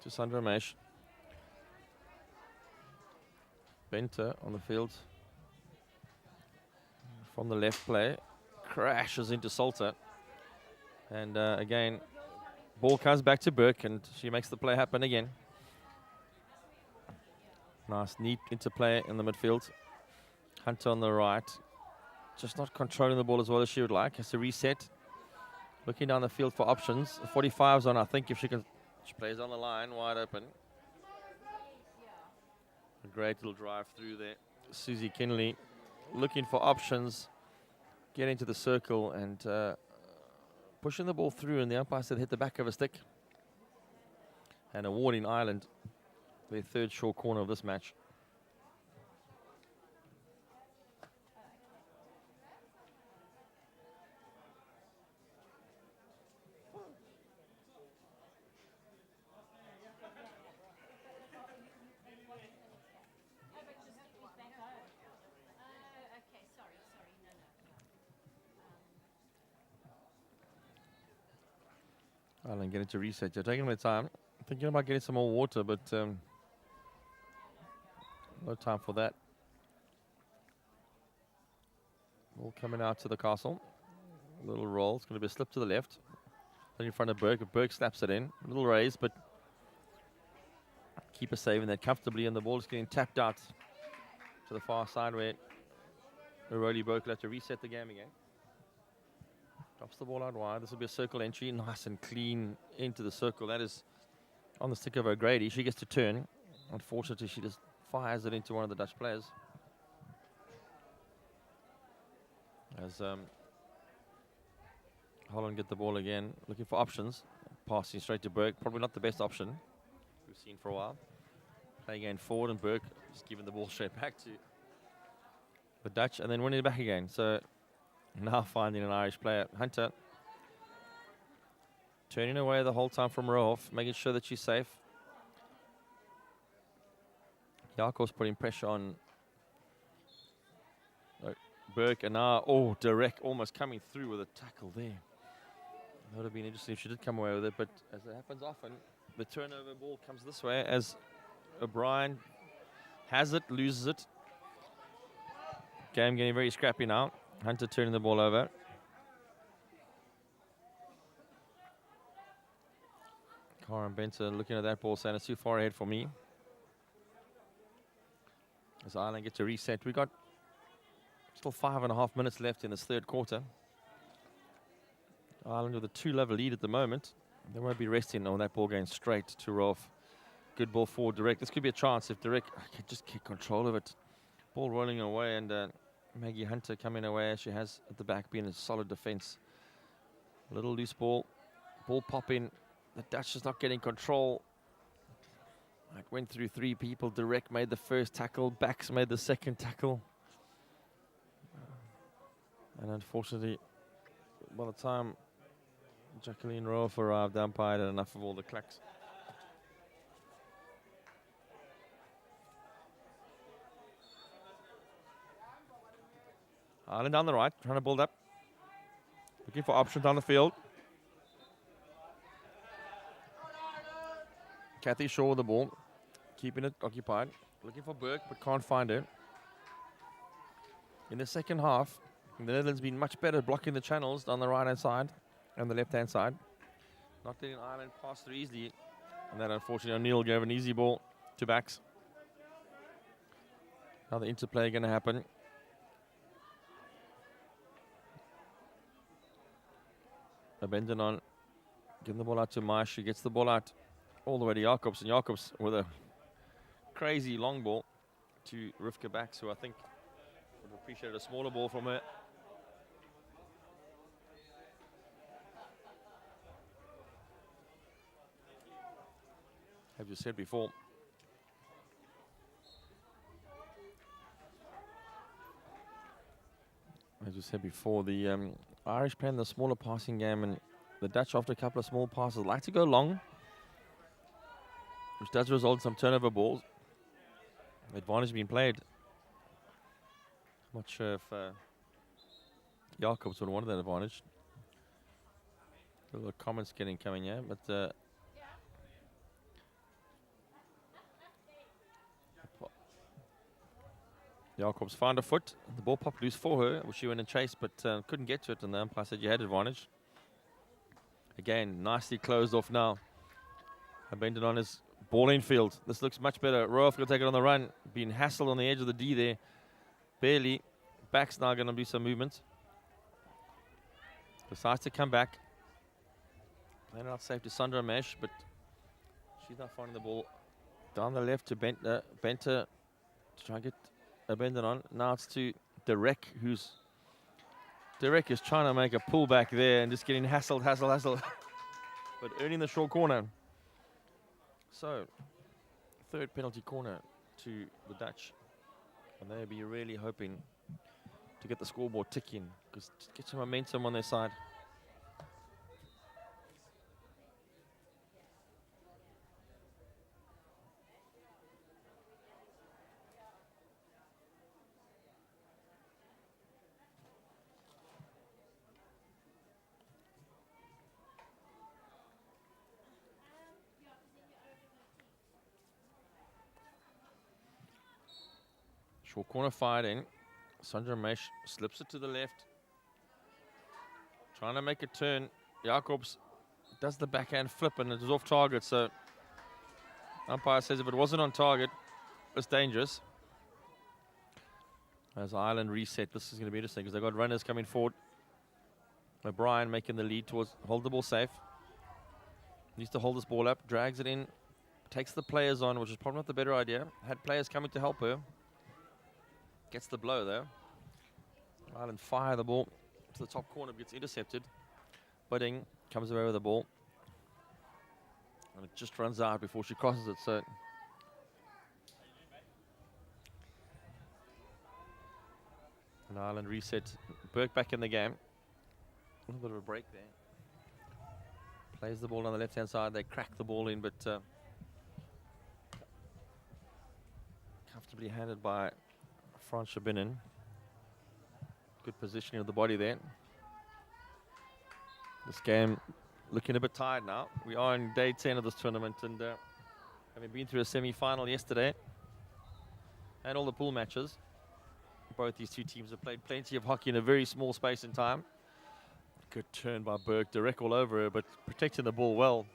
to Sandra Mesh. Benter on the field. From the left play. Crashes into Salter. And again, ball comes back to Burke and she makes the play happen again. Nice, neat interplay in the midfield. Hunter on the right. Just not controlling the ball as well as she would like. Has to reset. Looking down the field for options. 45's on, I think, if she can. She plays on the line, wide open. A great little drive through there. Susie Kinley looking for options. Getting to the circle and pushing the ball through. And the umpire said hit the back of a stick. And awarding Ireland their third short corner of this match. Ireland getting to reset. They're taking their time. Thinking about getting some more water, but no time for that. Ball coming out to the castle. A little roll. It's going to be a slip to the left. Then in front of Burke. Burke snaps it in. A little raise, but keeper saving that comfortably, and the ball is getting tapped out to the far side where Uroli Burke will have to reset the game again. Drops the ball out wide. This will be a circle entry. Nice and clean into the circle. That is on the stick of O'Grady. She gets to turn. Unfortunately, she just fires it into one of the Dutch players. As Holland get the ball again. Looking for options. Passing straight to Burke. Probably not the best option we've seen for a while. Play again forward, and Burke just giving the ball straight back to the Dutch and then winning it back again. So now finding an Irish player. Hunter turning away the whole time from Rohoff, making sure that she's safe. Jako's putting pressure on Burke, and now, direct, almost coming through with a tackle there. That would have been interesting if she did come away with it, but as it happens often, the turnover ball comes this way as O'Brien has it, loses it. Game getting very scrappy now. Hunter turning the ball over. Karen Benter looking at that ball, saying it's too far ahead for me. As Ireland gets a reset, we got still 5.5 minutes left in this third quarter. Ireland with a 2-level lead at the moment. They won't be resting on that ball going straight to Rolf. Good ball forward, Derek. This could be a chance if Derek can just get control of it. Ball rolling away, and Maggie Hunter coming away as she has at the back, being a solid defense. A little loose ball. Ball popping. The Dutch is not getting control. It went through 3 people. Derek made the first tackle. Bax made the second tackle. And unfortunately, by the time Jacqueline Rolf arrived, the umpire had enough of all the clacks. Ireland down the right, trying to build up. Looking for options down the field. Kathy Shaw with the ball, keeping it occupied. Looking for Burke, but can't find her. In the second half, the Netherlands been much better blocking the channels on the right-hand side and the left-hand side. Not letting Ireland pass through easily. And then, unfortunately, O'Neill gave an easy ball to Bax. Now the interplay going to happen. Abendenon giving the ball out to Maish. She gets the ball out all the way to Jacobs. And Jacobs with a crazy long ball to Rivka Bax, who I think would appreciate a smaller ball from her. As you said before, the Irish playing the smaller passing game, and the Dutch, after a couple of small passes, like to go long, which does result in some turnover balls. The advantage being played. I'm not sure if Jacobs would want that advantage. A little comments getting coming here, but Jacobs found a foot. The ball popped loose for her. She went and chased, but couldn't get to it, and the umpire said you had advantage. Again, nicely closed off now. Abendon on his ball in field. This looks much better. Roelf going to take it on the run. Being hassled on the edge of the D there. Barely. Back's now going to do some movement. Decides to come back. They're not safe to Sandra Mesh, but she's not finding the ball down the left to Benter to try and get Abendon on. Now it's to Derek, Derek is trying to make a pullback there and just getting hassled, but earning the short corner. So, third penalty corner to the Dutch. And they'll be really hoping to get the scoreboard ticking, because to get some momentum on their side. Short corner fired in. Sandra Mesh slips it to the left. Trying to make a turn. Jacobs does the backhand flip and it is off target. So umpire says if it wasn't on target, it's dangerous. As Ireland reset, this is going to be interesting because they've got runners coming forward. O'Brien making the lead towards hold the ball safe. Needs to hold this ball up, drags it in, takes the players on, which is probably not the better idea. Had players coming to help her. Gets the blow though. Ireland fire the ball to the top corner, gets intercepted. Budding comes away with the ball. And it just runs out before she crosses it, so. And Ireland reset. Burke back in the game. A little bit of a break there. Plays the ball on the left-hand side. They crack the ball in, but comfortably handled by Frans Shabinin. Good positioning of the body there. This game looking a bit tired now. We are in day 10 of this tournament, and having been through a semi-final yesterday and all the pool matches, Both these two teams have played plenty of hockey in a very small space in time. Good turn by Burke, direct all over her, but protecting the ball well.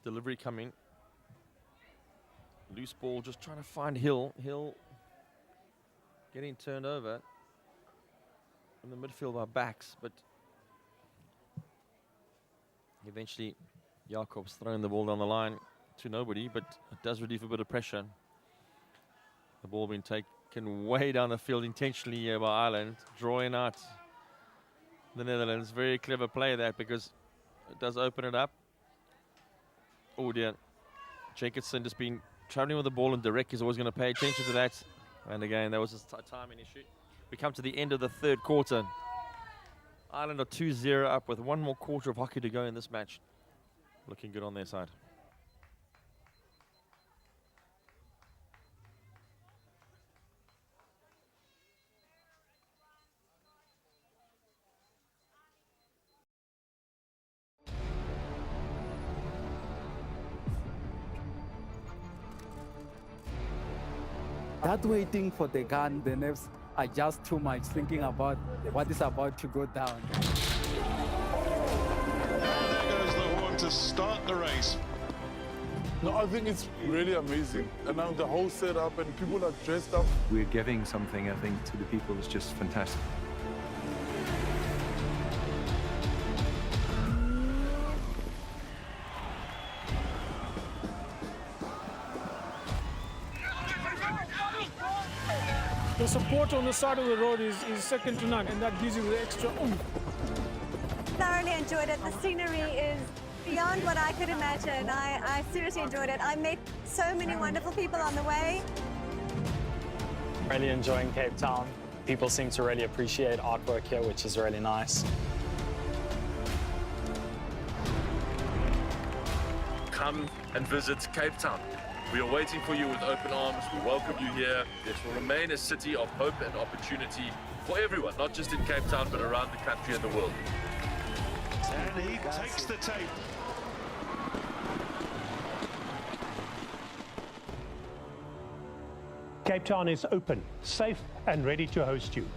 Delivery coming. Loose ball, just trying to find Hill. Hill getting turned over in the midfield by backs, but eventually Jakob's throwing the ball down the line to nobody, but it does relieve a bit of pressure. The ball being taken way down the field intentionally here by Ireland, drawing out the Netherlands. Very clever play that, because it does open it up. Oh dear. Jacobson just been traveling with the ball, and Derek is always going to pay attention to that. And again, that was a timing issue. We come to the end of the third quarter. Ireland are 2-0 up with one more quarter of hockey to go in this match. Looking good on their side. That waiting for the gun, the nerves are just too much, thinking about what is about to go down. There goes the horn to start the race. No, I think it's really amazing. And now the whole setup and people are dressed up. We're giving something, I think, to the people that's just fantastic. The support on the side of the road is second to none, and that gives you the extra oomph. Thoroughly enjoyed it. The scenery is beyond what I could imagine. I seriously enjoyed it. I met so many wonderful people on the way. Really enjoying Cape Town. People seem to really appreciate artwork here, which is really nice. Come and visit Cape Town. We are waiting for you with open arms. We welcome you here. This will remain a city of hope and opportunity for everyone, not just in Cape Town, but around the country and the world. And he takes the tape. Cape Town is open, safe, and ready to host you.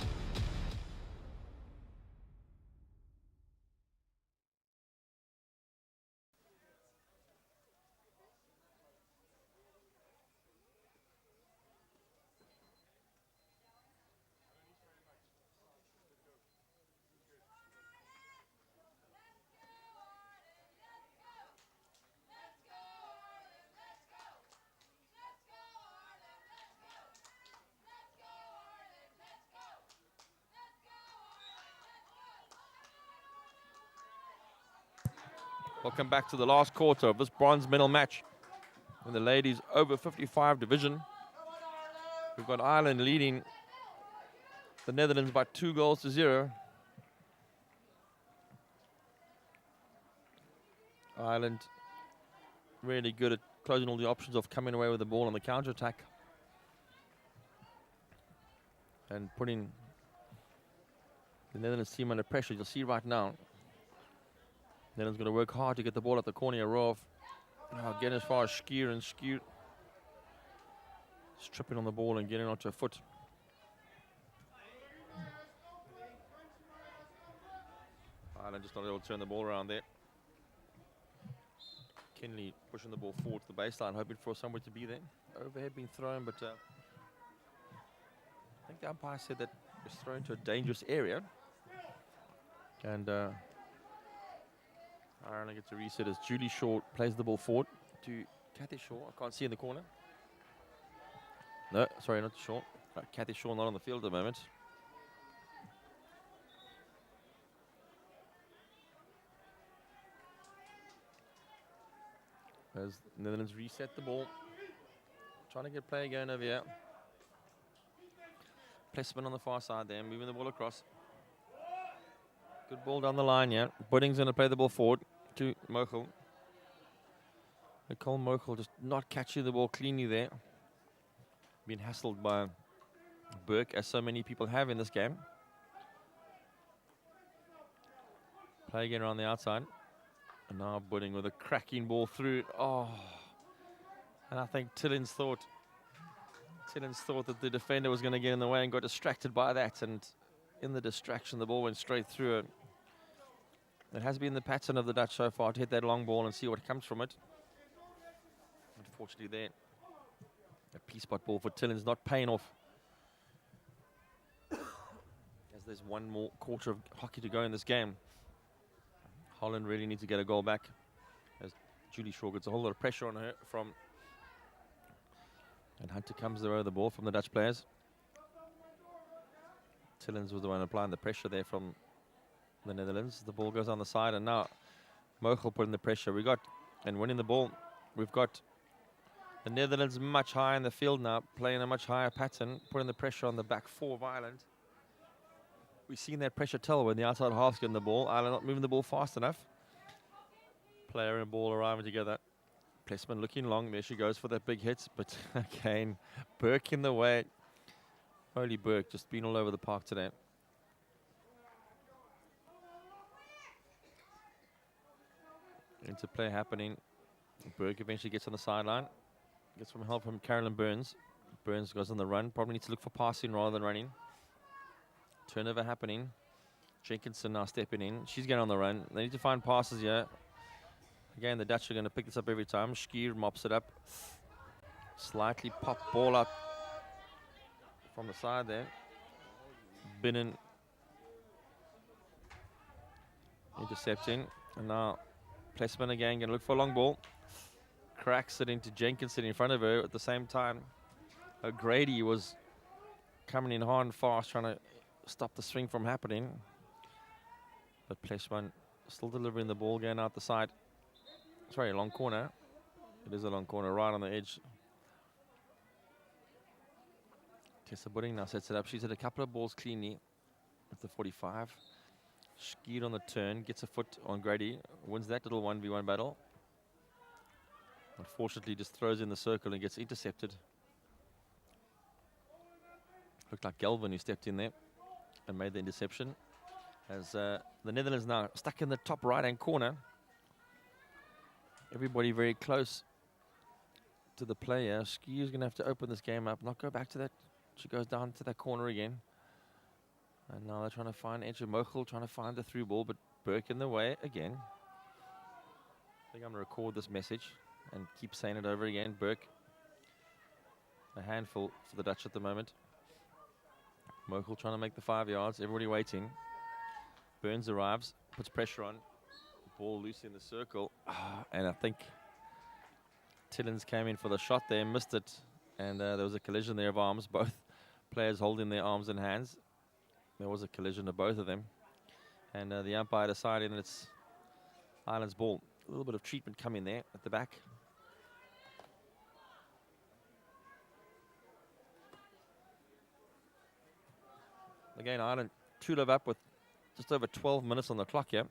Welcome back to the last quarter of this bronze medal match in the ladies over 55 division. We've got Ireland leading the Netherlands by 2-0. Ireland really good at closing all the options of coming away with the ball on the counter-attack and putting the Netherlands team under pressure. You'll see right now, Netherlands going to work hard to get the ball at the corner row. Getting as far as Skier, and Skier stripping on the ball and getting onto a foot. Ireland just not able to turn the ball around there. Kinley pushing the ball forward to the baseline, hoping for somewhere to be there. Overhead being thrown, but I think the umpire said that it was thrown to a dangerous area. And Ireland gets a reset as Julie Shaw plays the ball forward to Kathy Shaw. I can't see in the corner. No, sorry, not Shaw. Kathy Shaw not on the field at the moment. As Netherlands reset the ball. Trying to get play going over here. Plessman on the far side there, moving the ball across. Good ball down the line, yeah. Budding's going to play the ball forward to Mochel. Nicole Mochel just not catching the ball cleanly there. Being hassled by Burke, as so many people have in this game. Play again around the outside. And now Budding with a cracking ball through. Oh. And I think Tillins thought Tillins thought that the defender was going to get in the way and got distracted by that, and in the distraction the ball went straight through it. It has been the pattern of the Dutch so far to hit that long ball and see what comes from it. Unfortunately there, a P-spot ball for Tillins, not paying off. As there's one more quarter of hockey to go in this game. Holland really needs to get a goal back, as Julie Shaw gets a whole lot of pressure on her from, and Hunter comes there over the ball from the Dutch players. Tillins was the one applying the pressure there from the Netherlands. The ball goes on the side, and now Mochel putting the pressure. We got, and winning the ball, we've got the Netherlands much higher in the field now, playing a much higher pattern, putting the pressure on the back four of Ireland. We've seen that pressure tell when the outside half's getting the ball. Ireland not moving the ball fast enough. Player and ball arriving together. Plessman looking long. There she goes for that big hit. But again, Burke in the way. Holy Burke, just been all over the park today. Interplay happening. Burke eventually gets on the sideline. Gets some help from Carolyn Burns. Burns goes on the run. Probably needs to look for passing rather than running. Turnover happening. Jenkinson now stepping in. She's getting on the run. They need to find passes here. Again, the Dutch are going to pick this up every time. Skier mops it up. Slightly pop ball up from the side there. Binnen intercepting. And now Plessman again going to look for a long ball. Cracks it into Jenkinson in front of her. At the same time, O'Grady was coming in hard and fast, trying to stop the swing from happening. But Plessman still delivering the ball, going out the side. Sorry, a long corner. It is a long corner, right on the edge. Tessa Budding now sets it up. She's hit a couple of balls cleanly at the 45. Skied on the turn, gets a foot on Grady, wins that little 1v1 battle. Unfortunately, just throws in the circle and gets intercepted. Looked like Galvin who stepped in there and made the interception. As the Netherlands now stuck in the top right-hand corner. Everybody very close to the player. Skier's going to have to open this game up, not go back to that. She goes down to that corner again. And now they're trying to find Edge Mochel, trying to find the through ball, but Burke in the way again. I think I'm going to record this message and keep saying it over again. Burke, a handful for the Dutch at the moment. Mochel trying to make the 5 yards, everybody waiting. Burns arrives, puts pressure on. Ball loose in the circle. And I think Tillins came in for the shot there, missed it. And there was a collision there of arms, both players holding their arms and hands. There was a collision of both of them. And the umpire deciding that it's Ireland's ball. A little bit of treatment coming there at the back. Again, Ireland 2-0 up with just over 12 minutes on the clock here.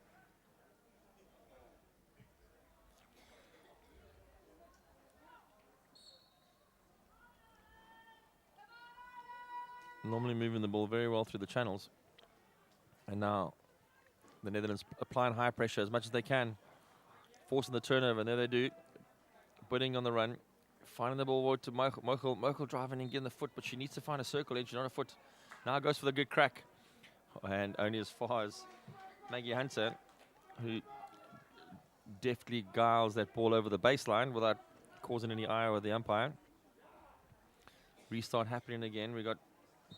Normally moving the ball very well through the channels. And now the Netherlands applying high pressure as much as they can. Forcing the turnover, and there they do. Budding on the run. Finding the ball to Mochel. Mochel driving and getting the foot, but she needs to find a circle edge, not a foot. Now goes for the good crack. And only as far as Maggie Hunter, who deftly guiles that ball over the baseline without causing any ire with the umpire. Restart happening again. We got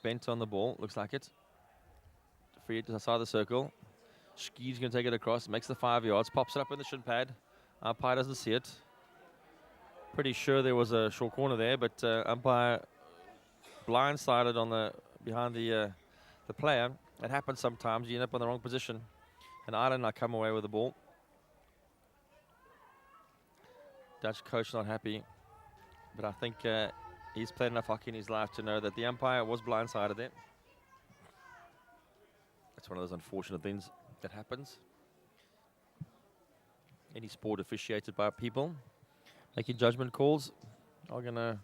Bent on the ball, looks like it. Free it to the side of the circle. Skie's going to take it across, makes the 5 yards, pops it up in the shin pad. Umpire doesn't see it. Pretty sure there was a short corner there, but umpire blindsided on the behind the player. It happens sometimes. You end up in the wrong position. And Ireland now come away with the ball. Dutch coach not happy, but I think he's played enough hockey in his life to know that the umpire was blindsided there. That's one of those unfortunate things that happens. Any sport officiated by people making judgment calls are going to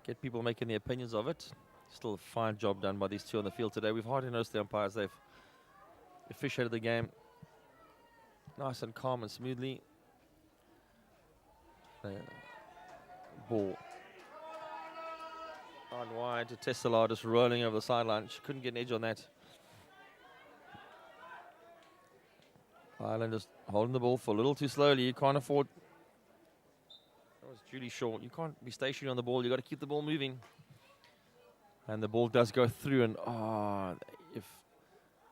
get people making their opinions of it. Still a fine job done by these two on the field today. We've hardly noticed the umpires. They've officiated the game nice and calm and smoothly. Ball Out wide to Tessela, just rolling over the sideline. She couldn't get an edge on that. Ireland just holding the ball for a little too slowly. You can't afford. That was Julie Shaw. You can't be stationary on the ball. You got to keep the ball moving. And the ball does go through. And if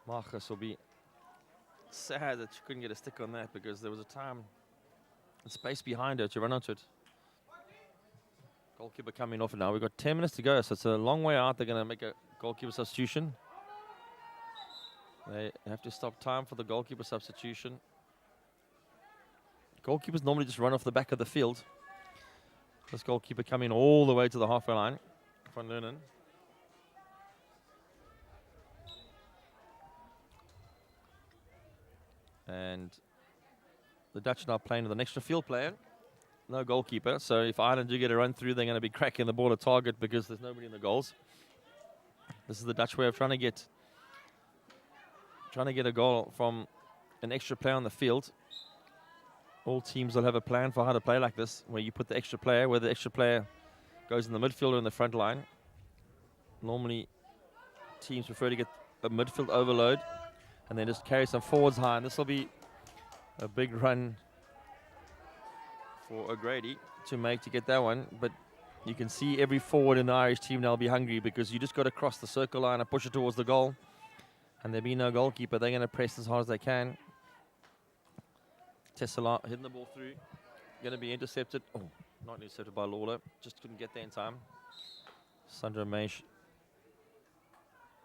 Marcus will be sad that she couldn't get a stick on that, because there was a time and space behind her to run onto it. Goalkeeper coming off now. We've got 10 minutes to go, so it's a long way out. They're going to make a goalkeeper substitution. They have to stop time for the goalkeeper substitution. Goalkeepers normally just run off the back of the field. This goalkeeper coming all the way to the halfway line. Van Lernen. And the Dutch now playing with an extra field player. No goalkeeper, so if Ireland do get a run through, they're going to be cracking the ball at target because there's nobody in the goals. This is the Dutch way of trying to get a goal from an extra player on the field. All teams will have a plan for how to play like this, where you put the extra player, where the extra player goes in the midfield or in the front line. Normally, teams prefer to get a midfield overload and then just carry some forwards high, and this will be a big run for O'Grady to make to get that one. But you can see every forward in the Irish team now will be hungry, because you just got to cross the circle line and push it towards the goal. And there'll be no goalkeeper. They're going to press as hard as they can. Tessela hitting the ball through. Going to be intercepted. Oh, not intercepted by Lawler. Just couldn't get there in time. Sandra Meish.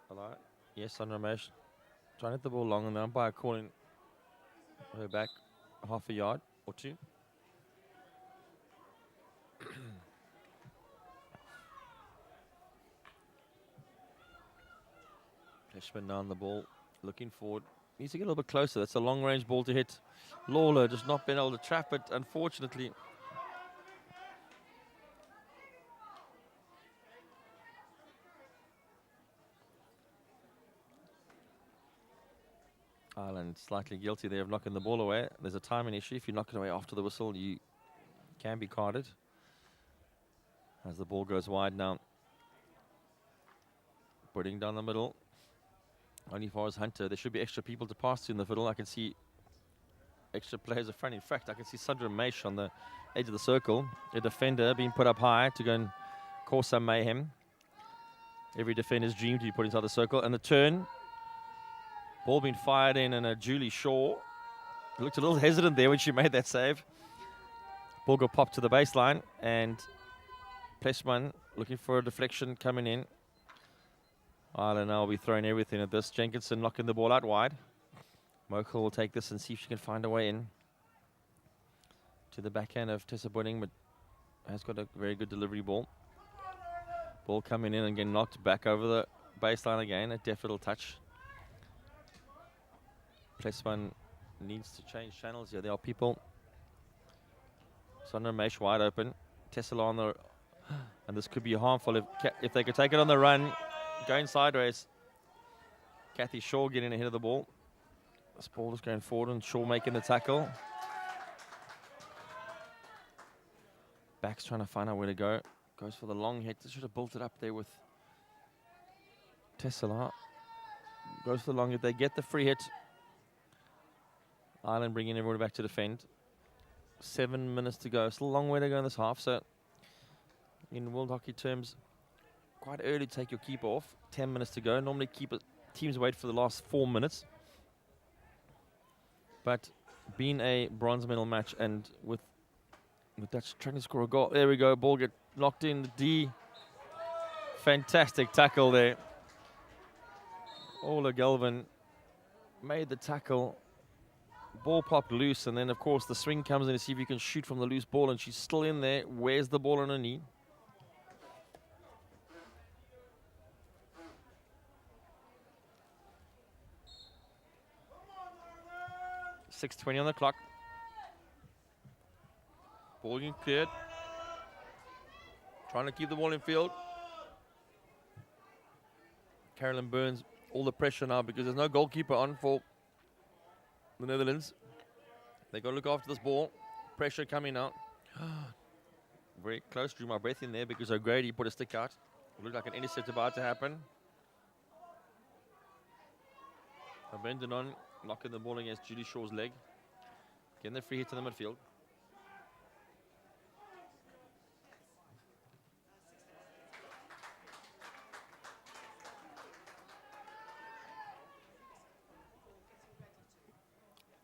Hello? Yes, Sandra Meish. Trying to hit the ball long, and the umpire calling her back half a yard or two. Fleshman down the ball, looking forward. Needs to get a little bit closer. That's a long-range ball to hit. Lawler just not been able to trap it, unfortunately. Ireland slightly guilty there of knocking the ball away. There's a timing issue. If you knock it away after the whistle, you can be carded. As the ball goes wide now. Putting down the middle. Only for his Hunter. There should be extra people to pass to in the middle. I can see extra players up front. In fact, I can see Sandra Meish on the edge of the circle. A defender being put up high to go and cause some mayhem. Every defender's dream to be put inside the circle. And the turn. Ball being fired in, and a Julie Shaw looked a little hesitant there when she made that save. Ball got popped to the baseline, and Plesman looking for a deflection coming in. Ireland now will be throwing everything at this. Jenkinson knocking the ball out wide. Mokel will take this and see if she can find a way in to the backhand of Tessa Bunning, but has got a very good delivery ball. Ball coming in and getting knocked back over the baseline again. A deft little touch. Plesman needs to change channels here. There are people. Sandra Meish wide open. Tessela on the... And this could be harmful if they could take it on the run. Going sideways. Kathy Shaw getting ahead of the ball. This ball is going forward, and Shaw making the tackle. Back's trying to find out where to go. Goes for the long hit. Should have built it up there with Tessela. Goes for the long hit. They get the free hit. Ireland bringing everyone back to defend. 7 minutes to go. Still a long way to go in this half. So in World Hockey terms, quite early to take your keeper off. 10 minutes to go. Normally teams wait for the last 4 minutes. But being a bronze medal match, and with the Dutch trying to score a goal. There we go. Ball get knocked in. The D. Fantastic tackle there. Ola Galvin made the tackle. Ball popped loose, and then of course the swing comes in to see if you can shoot from the loose ball, and she's still in there. Wears the ball on her knee. .6:20 on the clock. Ball getting cleared. Trying to keep the ball in field. Carolyn Burns, all the pressure now because there's no goalkeeper on for the Netherlands. They got to look after this ball. Pressure coming out. Very close. Drew my breath in there because O'Grady put a stick out. Looked like an intercept about to happen. Abandonon knocking the ball against Judy Shaw's leg. Getting the free hit in the midfield.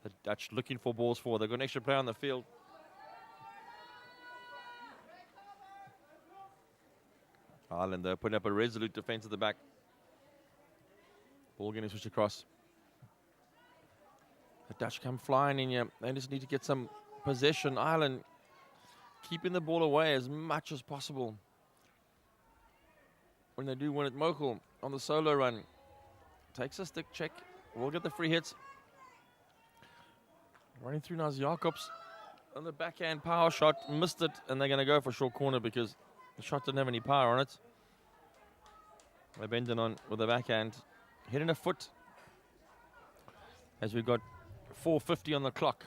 The Dutch looking for balls forward. They've got an extra player on the field. Ireland, they're putting up a resolute defense at the back. Ball getting switched across. The Dutch come flying in here. They just need to get some possession. Ireland keeping the ball away as much as possible. When they do win it, Mokel on the solo run. Takes a stick check. We'll get the free hits. Running through now is Jacobs. On the backhand power shot. Missed it. And they're going to go for a short corner because the shot didn't have any power on it. They're bending on with the backhand. Hitting a foot. As we've got 4:50 on the clock.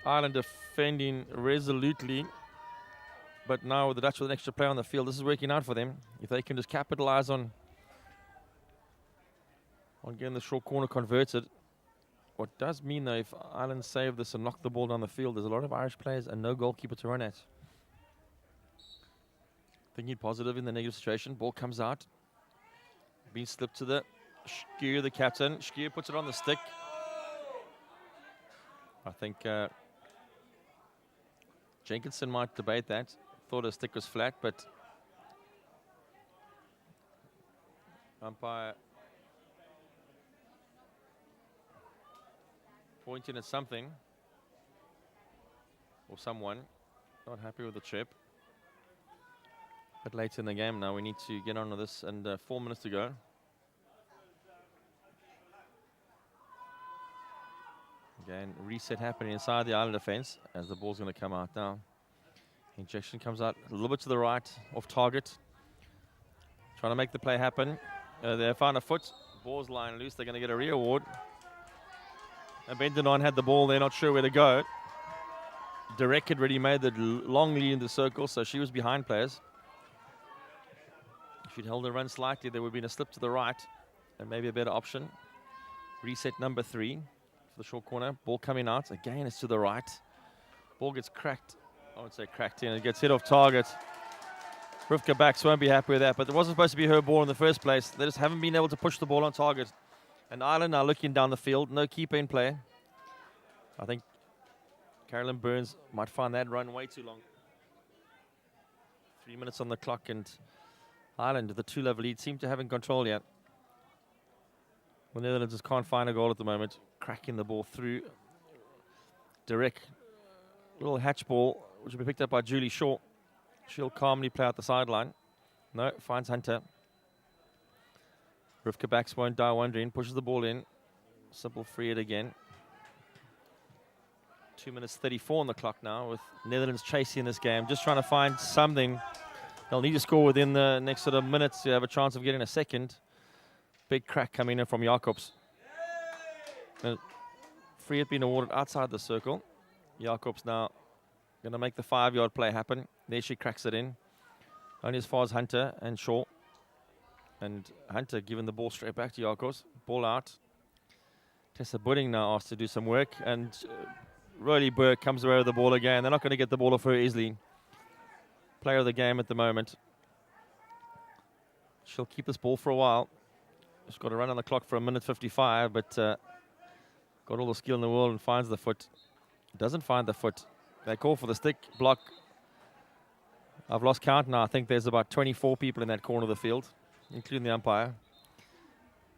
Ireland defending resolutely. But now with the Dutch with an extra player on the field, this is working out for them. If they can just capitalize on getting the short corner converted. What does mean, though, if Ireland save this and knock the ball down the field, there's a lot of Irish players and no goalkeeper to run at. Thinking positive in the negative situation. Ball comes out. Being slipped to the Skier, the captain. Skier puts it on the stick. I think Jenkinson might debate that. Thought his stick was flat, but umpire pointing at something or someone. Not happy with the chip. But late in the game now, we need to get on with this, and 4 minutes to go. Again, reset happening inside the Ireland defense as the ball's going to come out now. Injection comes out a little bit to the right, off target. Trying to make the play happen. They found a foot. Ball's lying loose. They're going to get a re-award. Abandonon had the ball. They're not sure where to go. Direct had already made the long lead in the circle, so she was behind players. If she'd held the run slightly, there would have been a slip to the right and maybe a better option. Reset number 3 for the short corner. Ball coming out. Again, it's to the right. Ball gets cracked. I would say cracked in. It gets hit off target. Rivka Backs won't be happy with that, but it wasn't supposed to be her ball in the first place. They just haven't been able to push the ball on target. And Ireland are looking down the field. No keeper in play. I think Carolyn Burns might find that run way too long. 3 minutes on the clock, and Ireland, the 2-level lead, seem to have in control yet. The Netherlands just can't find a goal at the moment. Cracking the ball through. Direct. Little hatch ball, which will be picked up by Julie Shaw. She'll calmly play out the sideline. No, finds Hunter. Rivka Backs won't die wondering. Pushes the ball in. Simple free it again. 2 minutes 34 on the clock now, with Netherlands chasing this game. Just trying to find something. They'll need to score within the next sort of minutes to have a chance of getting a second. Big crack coming in from Jacobs. Free had been awarded outside the circle. Jacobs now going to make the 5-yard play happen. There she cracks it in. Only as far as Hunter and Shaw. And Hunter giving the ball straight back to Jacobs. Ball out. Tessa Budding now asked to do some work. And Roly Burke comes away with the ball again. They're not going to get the ball off her easily. Player of the game at the moment. She'll keep this ball for a while. She's got to run on the clock for 1:55, but got all the skill in the world and finds the foot. Doesn't find the foot. They call for the stick block. I've lost count now. I think there's about 24 people in that corner of the field, including the umpire.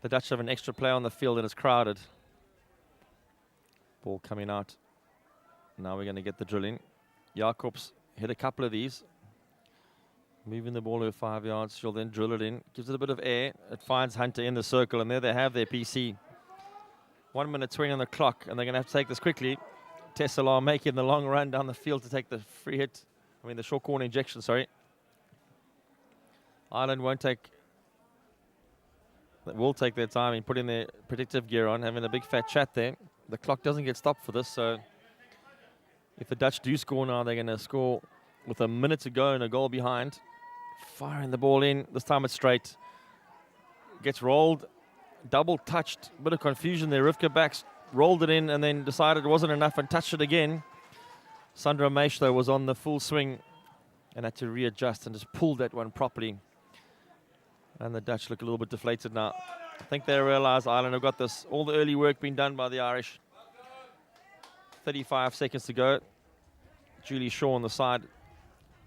The Dutch have an extra player on the field and it's crowded. Ball coming out. Now we're going to get the drill in. Jacobs hit a couple of these. Moving the ball over 5 yards. She'll then drill it in. Gives it a bit of air. It finds Hunter in the circle, and there they have their PC. 1:20 on the clock, and they're going to have to take this quickly. Tessalar making the long run down the field to take the free hit. I mean, the short corner injection, sorry. Ireland will take their time in putting their protective gear on, having a big fat chat there. The clock doesn't get stopped for this, so if the Dutch do score now, they're going to score with a minute to go and a goal behind. Firing the ball in. This time it's straight. Gets rolled. Double touched. Bit of confusion there. Rivka backs rolled it in and then decided it wasn't enough and touched it again. Sandra Meish, though, was on the full swing and had to readjust and just pulled that one properly. And the Dutch look a little bit deflated now. I think they realize Ireland have got this. All the early work being done by the Irish. 35 seconds to go. Julie Shaw on the side.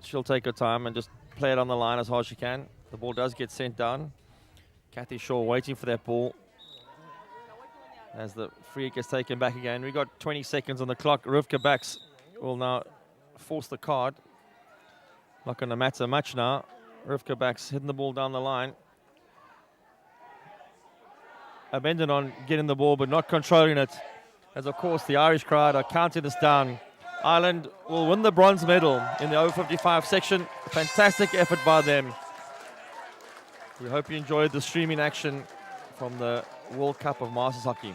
She'll take her time and just play it on the line as hard as she can. The ball does get sent down. Kathy Shaw waiting for that ball. As the free gets taken back again. We've got 20 seconds on the clock. Rivka backs will now force the card. Not going to matter much now. Rivka backs hitting the ball down the line. Abendanon getting the ball but not controlling it. As of course the Irish crowd are counting this down. Ireland will win the bronze medal in the O55 section. Fantastic effort by them. We hope you enjoyed the streaming action from the World Cup of Masters Hockey.